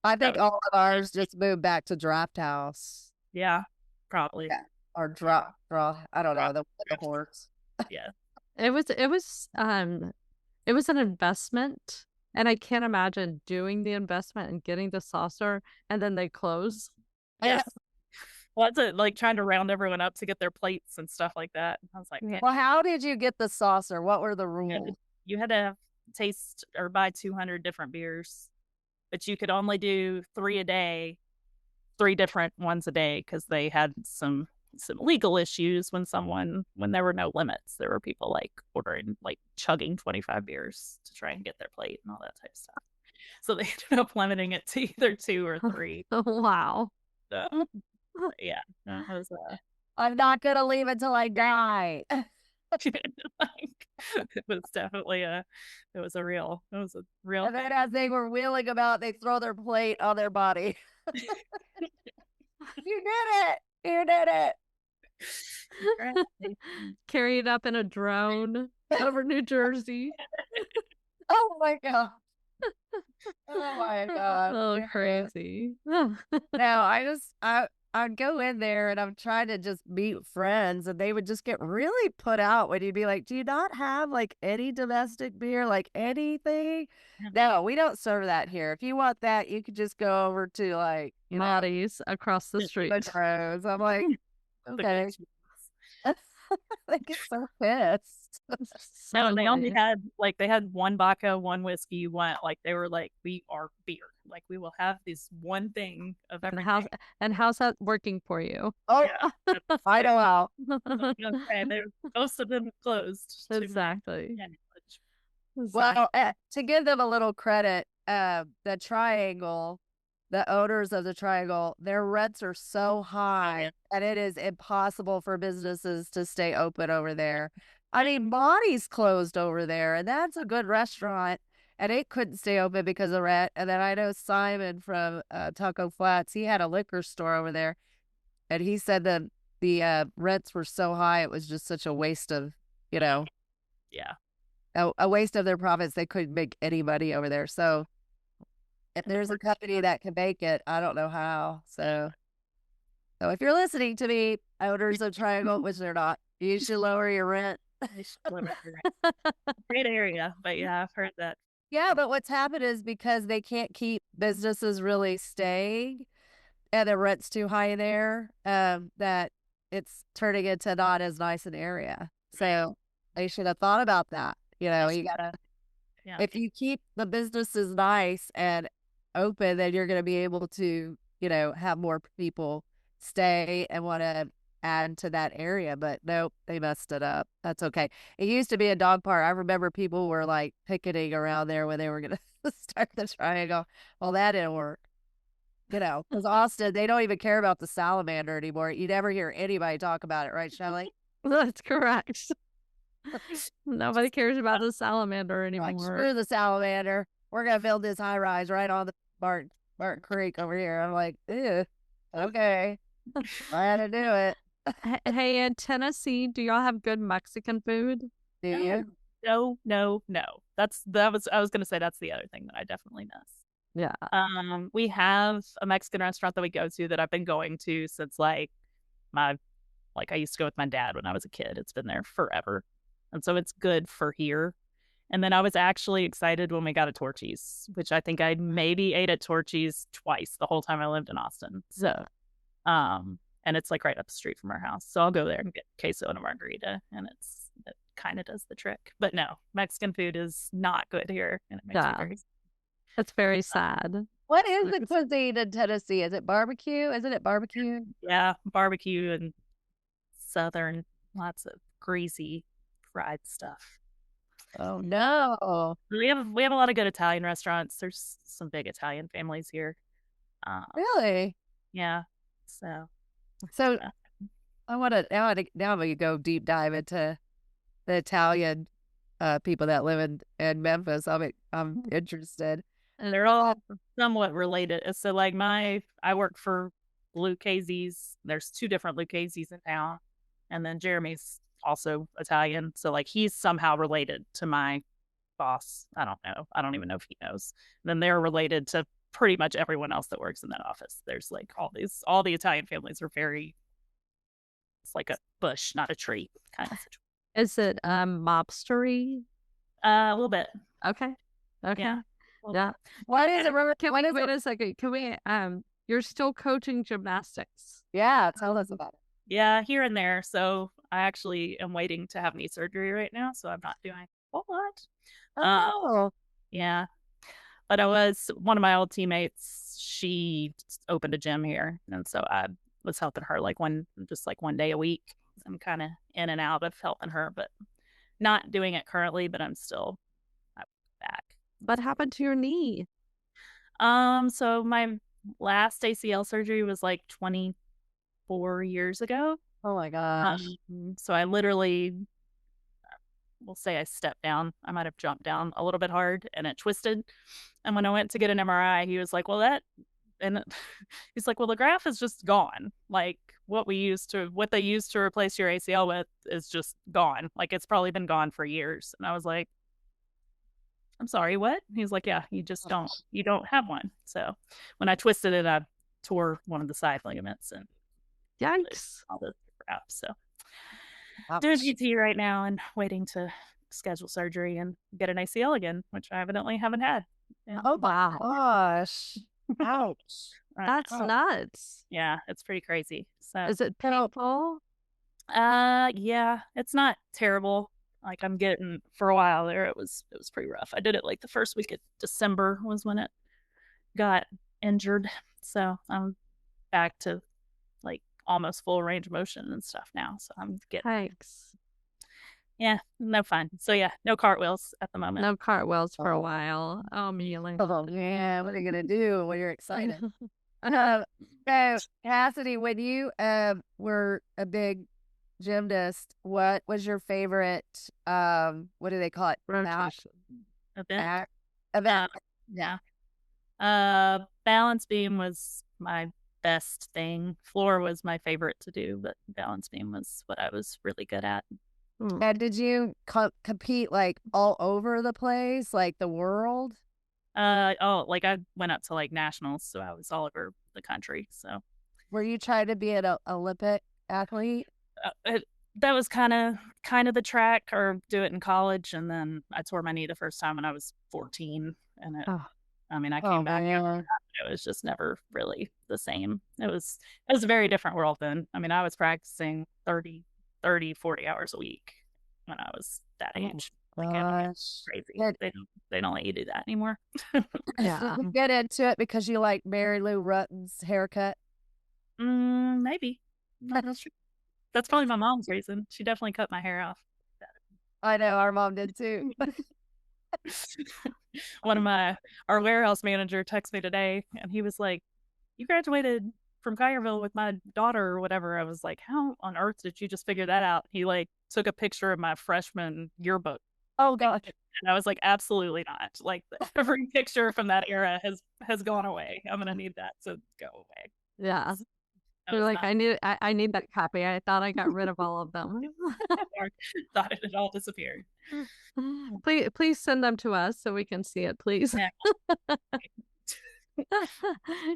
I think all of ours just moved back to Draft House. Yeah, probably. Yeah. Or draw. I don't know, the horse. Yeah. It was an investment, and I can't imagine doing the investment and getting the saucer and then they close. Yeah. Well, it's like trying to round everyone up to get their plates and stuff like that. I was like, well, how did you get the saucer? What were the rules? You had to taste or buy 200 different beers, but you could only do 3 a day, 3 different ones a day, because they had some legal issues when there were no limits. There were people like ordering, like chugging 25 beers to try and get their plate and all that type of stuff. So they ended up limiting it to either 2 or 3. Wow. So, Yeah, that was I'm not gonna leave until I die. it was definitely it was a real And then as they were wheeling about, they throw their plate on their body. You did it! You did it! Carried up in a drone over New Jersey. Oh my god! Oh my god! Oh, crazy. No, I'd go in there and I'm trying to just meet friends, and they would just get really put out when you'd be like, "Do you not have like any domestic beer, like anything?" No, we don't serve that here. If you want that, you could just go over to like Maddie's across the street. Rose. I'm like, okay. They get so pissed. No, they only had they had one vodka, one whiskey, one they were like, we are beer. Like we will have this one thing of everything. And how's that working for you? Oh yeah. I know how. Okay, most of them closed. Exactly. Well, to give them a little credit, the Triangle, the owners of the Triangle, their rents are so high and it is impossible for businesses to stay open over there. I mean, Bonnie's closed over there, and that's a good restaurant, and it couldn't stay open because of rent. And then I know Simon from Taco Flats, he had a liquor store over there, and he said that the rents were so high, it was just such a waste of, yeah, a waste of their profits. They couldn't make any money over there. So if there's a company that can make it, I don't know how. So if you're listening to me, owners of Triangle, which they're not, you should lower your rent. Great area, but yeah, I've heard that. Yeah, but what's happened is because they can't keep businesses really staying and the rent's too high there, that it's turning into not as nice an area. So they should have thought about that. You gotta, if you keep the businesses nice and open, then you're going to be able to, have more people stay and want to add to that area. But nope, they messed it up. That's okay. It used to be a dog park. I remember people were like picketing around there when they were going to start the Triangle. Well, that didn't work. Because Austin, they don't even care about the salamander anymore. You never hear anybody talk about it, right, Shelly? That's correct. Nobody cares about the salamander anymore. Like, screw the salamander. We're going to build this high rise right on the Barton Creek over here. I'm like, ew, okay. I had to do it. Hey, in Tennessee, do y'all have good Mexican food? Do you? No. I was gonna say that's the other thing that I definitely miss. Yeah. We have a Mexican restaurant that we go to that I've been going to since I used to go with my dad when I was a kid. It's been there forever. And so it's good for here. And then I was actually excited when we got a Torchy's, which I think I maybe ate at Torchy's twice the whole time I lived in Austin. So, and it's right up the street from our house. So I'll go there and get queso and a margarita, and it kind of does the trick. But no, Mexican food is not good here, and it makes me very. It's very sad. What is the cuisine in Tennessee? Is it barbecue? Isn't it barbecue? Yeah, barbecue and Southern, lots of greasy fried stuff. Oh no. We have a lot of good Italian restaurants. There's some big Italian families here. Really? Yeah. So I want to now we go deep dive into the Italian people that live in Memphis. I'm interested. And they're all somewhat related. So I work for Lucchese's. There's two different Lucchese's in town. And then Jeremy's also Italian. So he's somehow related to my boss. I don't know. I don't even know if he knows. And then they're related to pretty much everyone else that works in that office. There's all the Italian families are very, it's like a bush, not a tree kind of situation. Is it mobstery? A little bit. Okay. Yeah. Yeah. What is it? Wait a second. Can we you're still coaching gymnastics? Yeah, tell us about it. Yeah, here and there. So I actually am waiting to have knee surgery right now, so I'm not doing a whole lot. Oh. Yeah. But one of my old teammates, she opened a gym here. And so I was helping her one day a week. I'm kind of in and out of helping her, but not doing it currently, but I'm back. What happened to your knee? So my last ACL surgery was 20 4 years ago. Oh my gosh. So I literally, we'll say I stepped down. I might have jumped down a little bit hard and it twisted. And when I went to get an MRI, he was like, well, he's like, well, the graft is just gone. Like what they used to replace your ACL with is just gone. Like it's probably been gone for years. And I was like, I'm sorry, what? He's like, yeah, you don't have one. So when I twisted it, I tore one of the side ligaments and Yikes. all the crap. So Ouch. doing PT right now and waiting to schedule surgery and get an ACL again, which I evidently haven't had. Yeah. Oh my gosh. Ouch. That's nuts. Yeah, it's pretty crazy. So Is it painful? yeah, it's not terrible. Like I'm getting for a while there, it was pretty rough. I did it like the first week of December was when it got injured. So I'm back to like almost full range of motion and stuff now. So I'm getting Thanks. yeah, no fun. So yeah, no cartwheels at the moment. No cartwheels for a while. Oh, Mealy. Oh yeah, what are you gonna do when you're excited? Cassidy, when you were a big gymnast, what was your favorite what do they call it? Rotation. Event. Yeah. Balance beam was my best thing. Floor was my favorite to do, but balance beam was what I was really good at. And did you compete like all over the place, like the world? Like I went up to like nationals, so I was all over the country. So were you trying to be an Olympic athlete? That was kind of the track, or do it in college, and then I tore my knee the first time when I was 14, and I came back. It was just never really the same. It was a very different world then. I mean, I was practicing 30, 40 hours a week when I was that age. Crazy. They don't let you do that anymore. Yeah. Did you get into it because you like Mary Lou Rutten's haircut? Maybe. That's probably my mom's reason. She definitely cut my hair off. I know, our mom did too. Our warehouse manager texted me today and he was like, you graduated from Collierville with my daughter or whatever. I was like, how on earth did you just figure that out? He like took a picture of my freshman yearbook. Oh gosh. And I was like, absolutely not. Like every picture from that era has gone away. I'm gonna need that to go away. Yeah. They're like, I need that copy. I thought I got rid of all of them. Thought it had all disappeared. Please send them to us so we can see it, please. Yeah.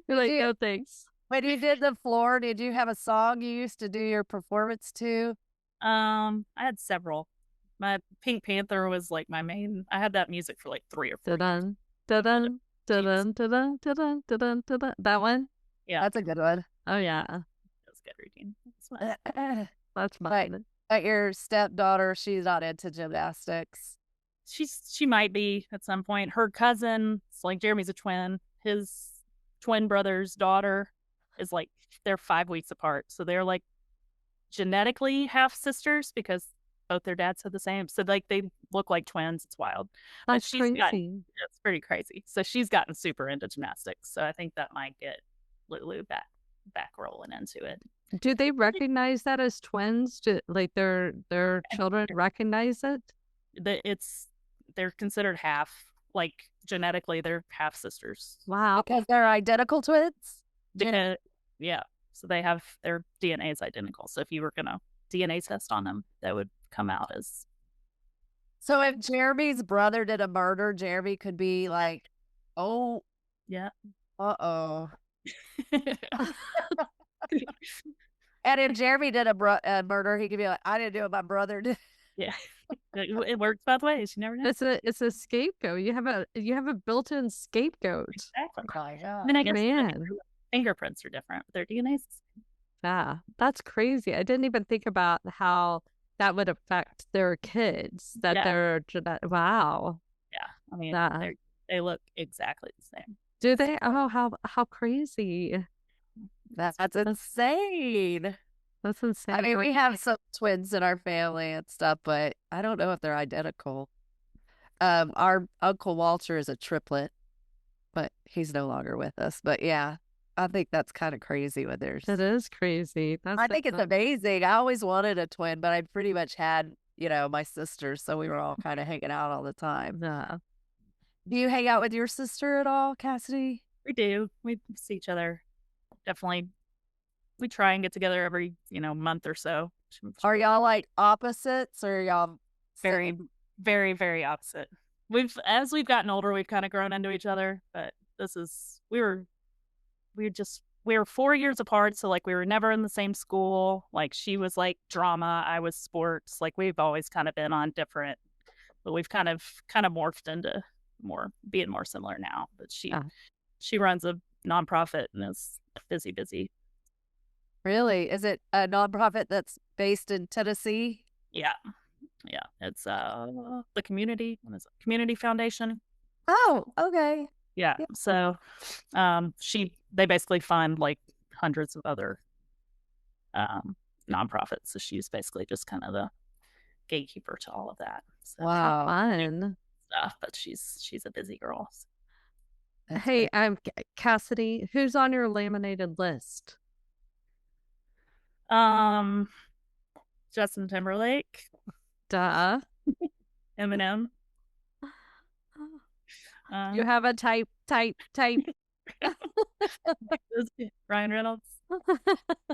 You're like, no thanks. When you did the floor, did you have a song you used to do your performance to? I had several. My Pink Panther was like my main. I had that music for like 3 or 4 years. Dun, dun, dun, dun, dun, dun, dun, dun. That one? Yeah. That's a good one. Oh, yeah. That was a good routine. That's fun. But your stepdaughter, she's not into gymnastics. She might be at some point. Her cousin, it's like Jeremy's a twin. His twin brother's daughter is like, they're 5 weeks apart. So they're like genetically half sisters because both their dads had the same. So like they look like twins. It's wild. That's crazy. It's pretty crazy. So she's gotten super into gymnastics. So I think that might get Lulu back rolling into it. Do they recognize that as twins? Like their children recognize it? They're considered half. Like genetically, they're half sisters. Wow. Because they're identical twins? Yeah. So they have their DNA is identical. So if you were gonna DNA test on them, that would come out as. So if Jeremy's brother did a murder, Jeremy could be like, oh yeah. Uh-oh. And if Jeremy did a murder, he could be like, I didn't do it, my brother did. Yeah. It works both ways. You never know. It's a scapegoat. You have a built-in scapegoat. Exactly. Oh my God. Then I guess Man. fingerprints are different, but their DNA's. Yeah, that's crazy. I didn't even think about how that would affect their kids. They're wow. Yeah, I mean, they look exactly the same. Do they? Oh, how crazy! That's insane. That's insane. I mean, we have some twins in our family and stuff, but I don't know if they're identical. Our Uncle Walter is a triplet, but he's no longer with us. But yeah, I think that's kind of crazy when there's. That is crazy. I think it's amazing. I always wanted a twin, but I pretty much had, my sister, so we were all kind of hanging out all the time. Yeah. Do you hang out with your sister at all, Cassidy? We do. We see each other. Definitely. We try and get together every, month or so. Are y'all like opposites, or y'all very, very, very opposite? As we've gotten older, we've kind of grown into each other, but we were 4 years apart, so like we were never in the same school. Like she was like drama, I was sports. Like we've always kind of been on different, but we've kind of morphed into being more similar now. But she runs a nonprofit and is busy. Really? Is it a nonprofit that's based in Tennessee? Yeah. It's the community foundation. Oh, okay. Yeah. So they basically fund like hundreds of other nonprofits. So she's basically just kind of the gatekeeper to all of that. So, wow. Fun stuff, but she's a busy girl. So. Hey, Cassidy, who's on your laminated list? Justin Timberlake. Duh. Eminem. You have a type. Ryan Reynolds.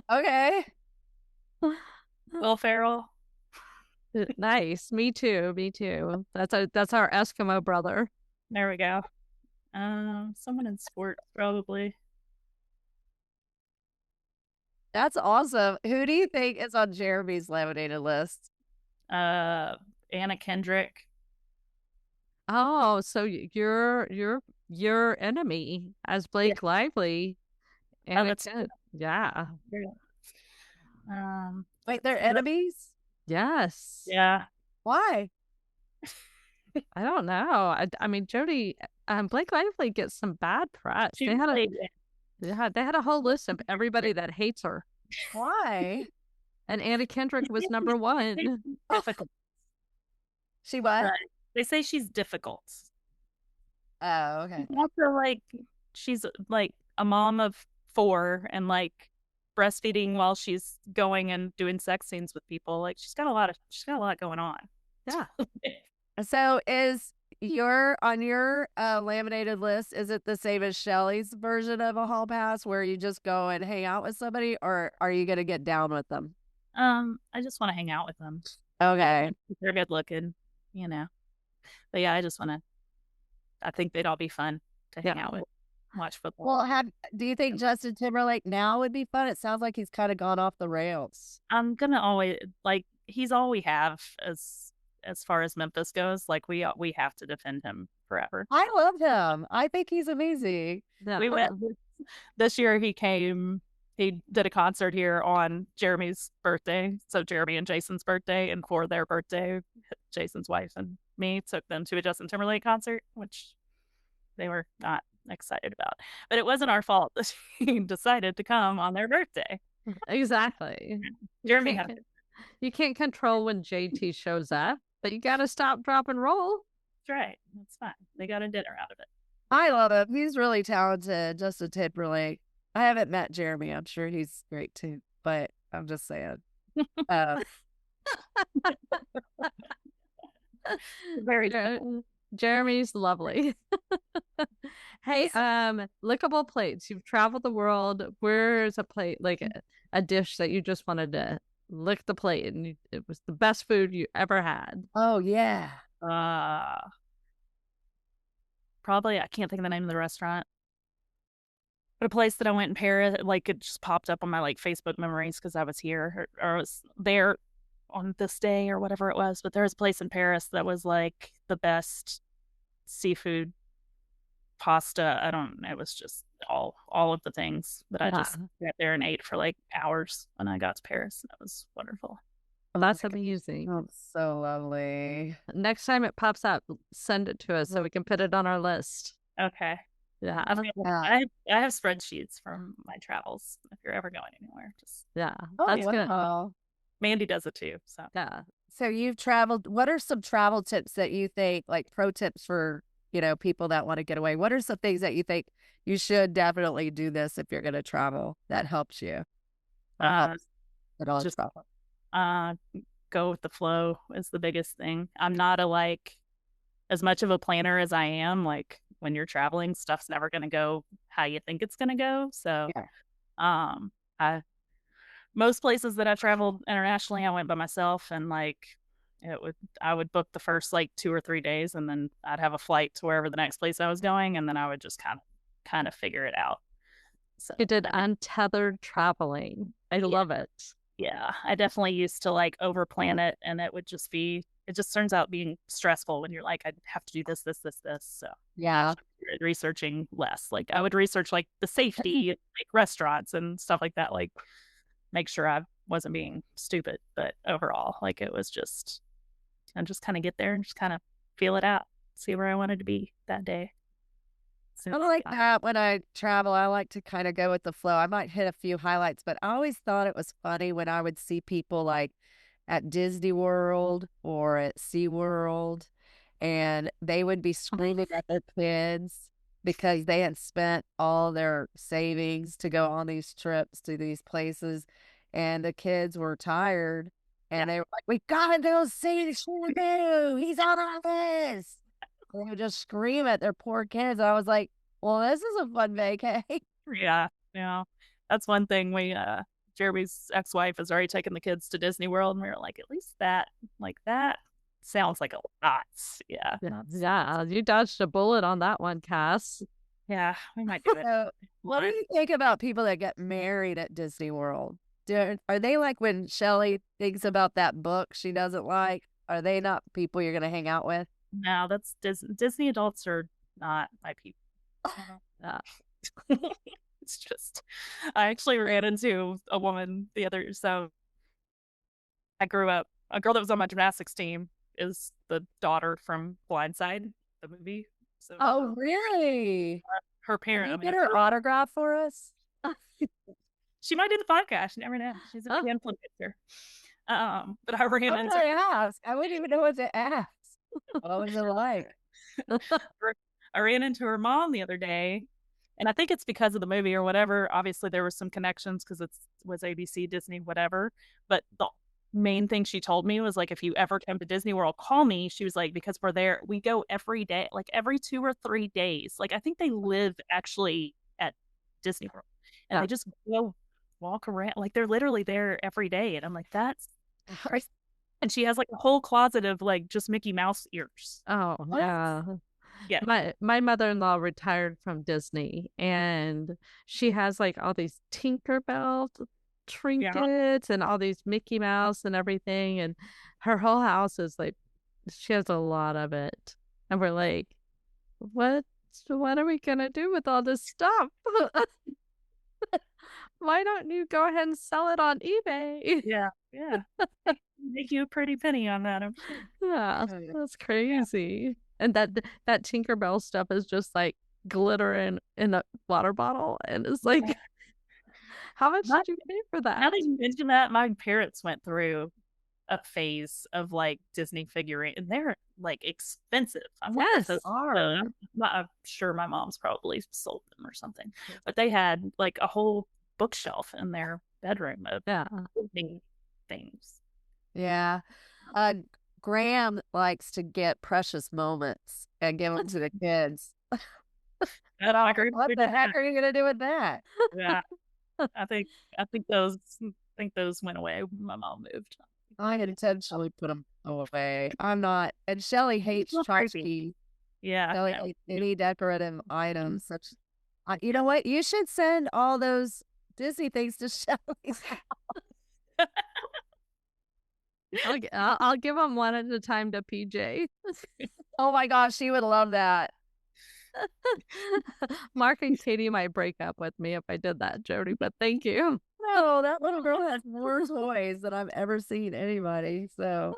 Okay. Will Ferrell. Nice. Me too. That's our Eskimo brother. There we go. Someone in sports, probably. That's awesome. Who do you think is on Jeremy's laminated list? Anna Kendrick. Oh, so your enemy as Blake Lively. And that's good. Yeah. Wait, they're enemies? Yes. Yeah. Why? I don't know. I mean, Jody, Blake Lively gets some bad press. They had a whole list of everybody that hates her. Why? And Anna Kendrick was number one. Difficult. She what? Right. They say she's difficult. Oh, okay. Also, like, she's like a mom of 4 and like breastfeeding while she's going and doing sex scenes with people. Like she's got a lot going on. Yeah. So is on your laminated list, is it the same as Shelly's version of a hall pass where you just go and hang out with somebody, or are you gonna get down with them? I just want to hang out with them. Okay. They're good looking, But yeah, I think they'd all be fun to hang out with, watch football. Well, do you think Justin Timberlake now would be fun? It sounds like he's kind of gone off the rails. I'm gonna always he's all we have as far as Memphis goes. Like we have to defend him forever. I love him. I think he's amazing. Yeah. We went this year. He did a concert here on Jeremy's birthday. So Jeremy and Jason's birthday, and for their birthday, Jason's wife and me took them to a Justin Timberlake concert, which they were not excited about. But it wasn't our fault that he decided to come on their birthday. Exactly. Jeremy you can't control when JT shows up, but you got to stop, drop, and roll. That's right. That's fine. They got a dinner out of it. I love him. He's really talented, Justin Timberlake. I haven't met Jeremy. I'm sure he's great too, but I'm just saying. Very Jeremy's lovely. Hey, lickable plates. You've traveled the world. Where's a plate, like a dish that you just wanted to lick the plate and it was the best food you ever had? Oh yeah. Probably, I can't think of the name of the restaurant, but a place that I went in Paris, like it just popped up on my like Facebook memories because I was here or I was there on this day or whatever it was. But there was a place in Paris that was like the best seafood pasta. It was just all of the things that I just sat there and ate for like hours when I got to Paris. That was wonderful. Well, that's amazing. Oh, so lovely. Next time it pops up, send it to us so we can put it on our list. Okay. Yeah. I have spreadsheets from my travels. If you're ever going anywhere, just that's good. Mandy does it too. So yeah. So you've traveled. What are some travel tips that you think, like pro tips for people that want to get away? What are some things that you think you should definitely do this if you're going to travel that helps you? Or helps at all just travel? go with the flow is the biggest thing. I'm not as much of a planner as I am. Like when you're traveling, stuff's never going to go how you think it's going to go. So, I most places that I traveled internationally, I went by myself, and I would book the first 2 or 3 days, and then I'd have a flight to wherever the next place I was going, and then I would just kind of figure it out. So You did untethered traveling. I love it. Yeah, I definitely used to over plan it, and it just turns out being stressful when you're like, I have to do this, this, this, this. So Yeah. researching less. I would research the safety, restaurants and stuff like that, make sure I wasn't being stupid. But overall, it was just, and just kind of get there and just kind of feel it out, see where I wanted to be that day. I like that when I travel. I like to kind of go with the flow. I might hit a few highlights, but I always thought it was funny when I would see people at Disney World or at SeaWorld, and they would be screaming at their kids because they had spent all their savings to go on these trips to these places, and the kids were tired, and they were like, "We gotta go see Scooby-Doo. He's on our list." They would just scream at their poor kids. I was like, well, this is a fun vacay. Yeah. That's one thing. Jeremy's ex-wife has already taken the kids to Disney World, and we were like, at least that sounds like a lot. Yeah. Yeah, you dodged a bullet on that one, Cass. Yeah, we might do it. So, what do you think about people that get married at Disney World? Are they like when Shelly thinks about that book she doesn't like? Are they not people you're going to hang out with? No, that's Disney adults are not my people. It's just, I actually ran into a woman so I grew up, a girl that was on my gymnastics team is the daughter from Blindside, the movie. So, oh, really? Her parent. Can you get her autograph for us? She might do the podcast. You never know. She's a big influencer. But I ran into. I wouldn't even know what to ask. What was it like? I ran into her mom the other day, and I think it's because of the movie or whatever. Obviously, there were some connections because it was ABC, Disney, whatever. But the main thing she told me was if you ever come to Disney World, call me. She was like, because we're there, we go every day, every 2 or 3 days. I think they live actually at Disney World, and they just go walk around. They're literally there every day, and I'm like, that's. And she has a whole closet of just Mickey Mouse ears. Oh, yeah. Yeah. My mother-in-law retired from Disney, and she has all these Tinkerbell trinkets and all these Mickey Mouse and everything, and her whole house is she has a lot of it. And we're like, what are we gonna do with all this stuff? Why don't you go ahead and sell it on eBay? Yeah. Make you a pretty penny on that, I'm sure. Yeah, that's crazy. And that Tinkerbell stuff is just glitter in a water bottle, and it's how much did you pay for that? Now that you mention that, my parents went through a phase of Disney figurine, and they're expensive. I'm sure my mom's probably sold them or something, but they had a whole bookshelf in their bedroom of Disney things. Yeah. Graham likes to get precious moments and give them to the kids. What the heck are you going to do with that? Yeah. I think those went away when my mom moved. I intentionally put them away. I'm not. And Shelly hates tchotchkes. Yeah. Shelly hates any decorative items. You know what? You should send all those Disney things to Shelly's house. I'll give them one at a time to PJ. Oh my gosh, she would love that. Mark and Katie might break up with me if I did that, Jody, but thank you. No, that little girl has more toys than I've ever seen anybody. So,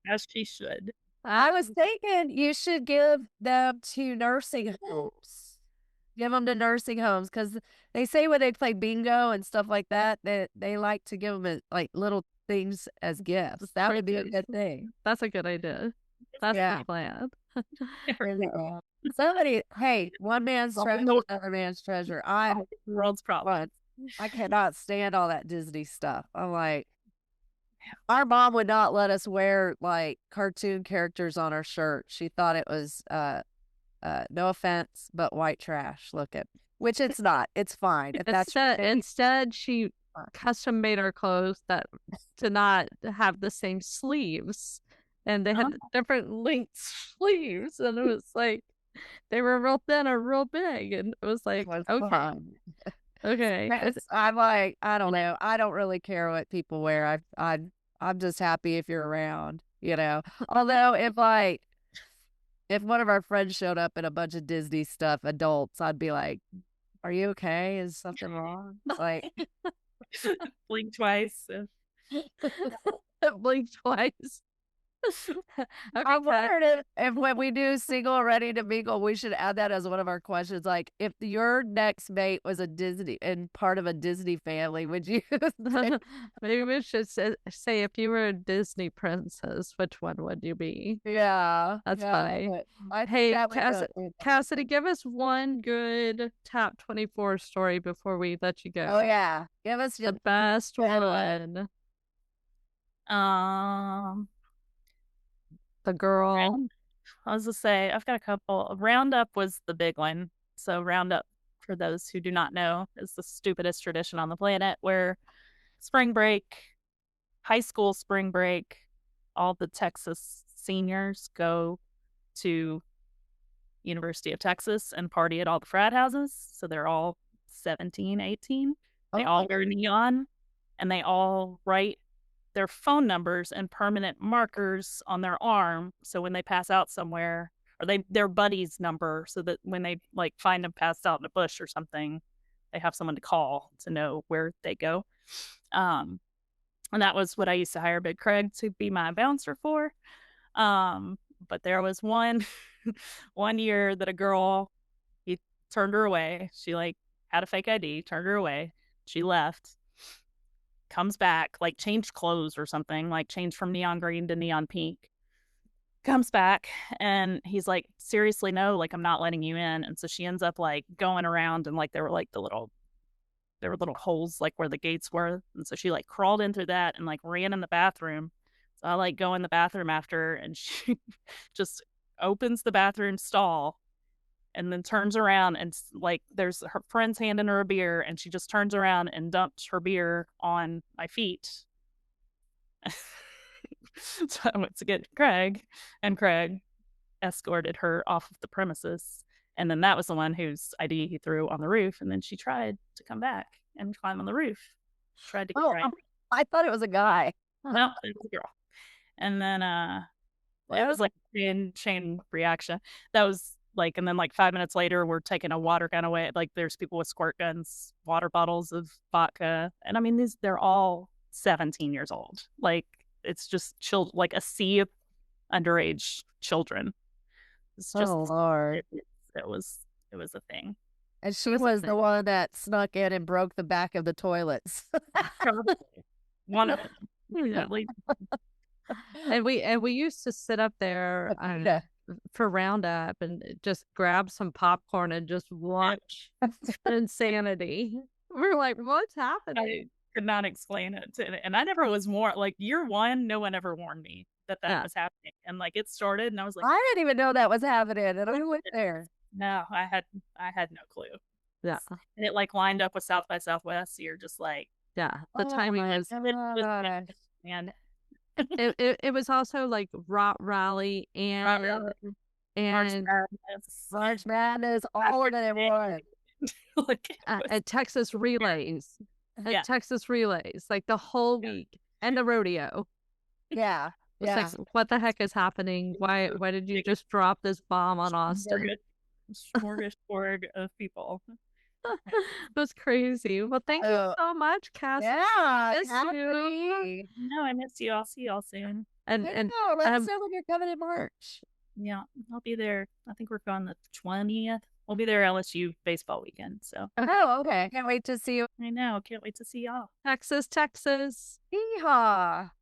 as she should. I was thinking you should give them to nursing homes. Give them to nursing homes because they say when they play bingo and stuff like that, they like to give them little things as gifts. That would be a good thing. That's a good idea. That's the plan. Somebody, hey, one man's treasure, another man's treasure. World's problem. I cannot stand all that Disney stuff. I'm like, our mom would not let us wear like cartoon characters on our shirt. She thought it was no offense, but white trash looking. Which it's not. It's fine. If that's instead, she custom made our clothes to not have the same sleeves, and they had different length sleeves, and it was like they were real thin or real big, and it was like okay. Okay. I'm like, I don't know. I don't really care what people wear. I'm just happy if you're around, you know. Although if one of our friends showed up in a bunch of Disney stuff, adults, I'd be like, "Are you okay? Is something wrong?" Like, blink twice. Blink twice. I wondered if when we do single ready to mingle, we should add that as one of our questions. Like, if your next mate was a Disney and part of a Disney family, would you? Maybe we should say if you were a Disney princess, which one would you be? Yeah, that's funny. Hey, Cassidy, give us one good top 24 story before we let you go. Oh yeah, give us the best one. The girl. I was to say, I've got a couple. Roundup was the big one. So Roundup, for those who do not know, is the stupidest tradition on the planet where spring break, high school spring break, all the Texas seniors go to University of Texas and party at all the frat houses. So they're all 17, 18. They all wear neon, and they all write their phone numbers and permanent markers on their arm, so when they pass out somewhere, or their buddy's number, so that when they like find them passed out in a bush or something, they have someone to call to know where they go. And that was what I used to hire Big Craig to be my bouncer for. But there was one year that a girl, he turned her away. She like had a fake ID, turned her away. She left. Comes back, like changed clothes or something, like changed from neon green to neon pink. Comes back and he's like, seriously, no, like I'm not letting you in. And so she ends up like going around, and like there were little holes like where the gates were. And so she like crawled in through that and like ran in the bathroom. So I like go in the bathroom after her, and she just opens the bathroom stall and then turns around, and like there's her friend's handing her a beer, and she just turns around and dumped her beer on my feet. So I went to get Craig, and Craig escorted her off of the premises. And then that was the one whose ID he threw on the roof, and then she tried to come back and climb on the roof. Tried to get I thought it was a guy. No, it was a girl. And then it was like a chain reaction. That was like, and then like 5 minutes later, we're taking a water gun away. Like there's people with squirt guns, water bottles of vodka. And I mean, they're all 17 years old. Like it's just like a sea of underage children. It's just, Lord. It was a thing. And she was the one that snuck in and broke the back of the toilets. One of them. Yeah. And we used to sit up there for Roundup and just grab some popcorn and just watch insanity. We're like, what's happening? I could not explain it. And I never was warned. Like year one, no one ever warned me that was happening. And like it started, and I was like, I didn't even know that was happening, and I went there. No, I had no clue. Yeah. And it like lined up with South by Southwest. So you're just like, yeah, the timing was, and it was also like Rock Rally and March Madness all in one. At Texas Relays. Texas Relays, like the whole week, and the rodeo. Yeah. Like, what the heck is happening? Why did you just drop this bomb on Austin? Smorgasbord of people. It was crazy. Well, thank you so much, Cass. Yeah, Cassidy. No, I miss you. I'll see y'all soon. And let us know when you're coming in March. Yeah, I'll be there. I think we're going the 20th. We'll be there LSU baseball weekend. So. Oh, okay. Can't wait to see you. I know. Can't wait to see y'all. Texas. Yeehaw.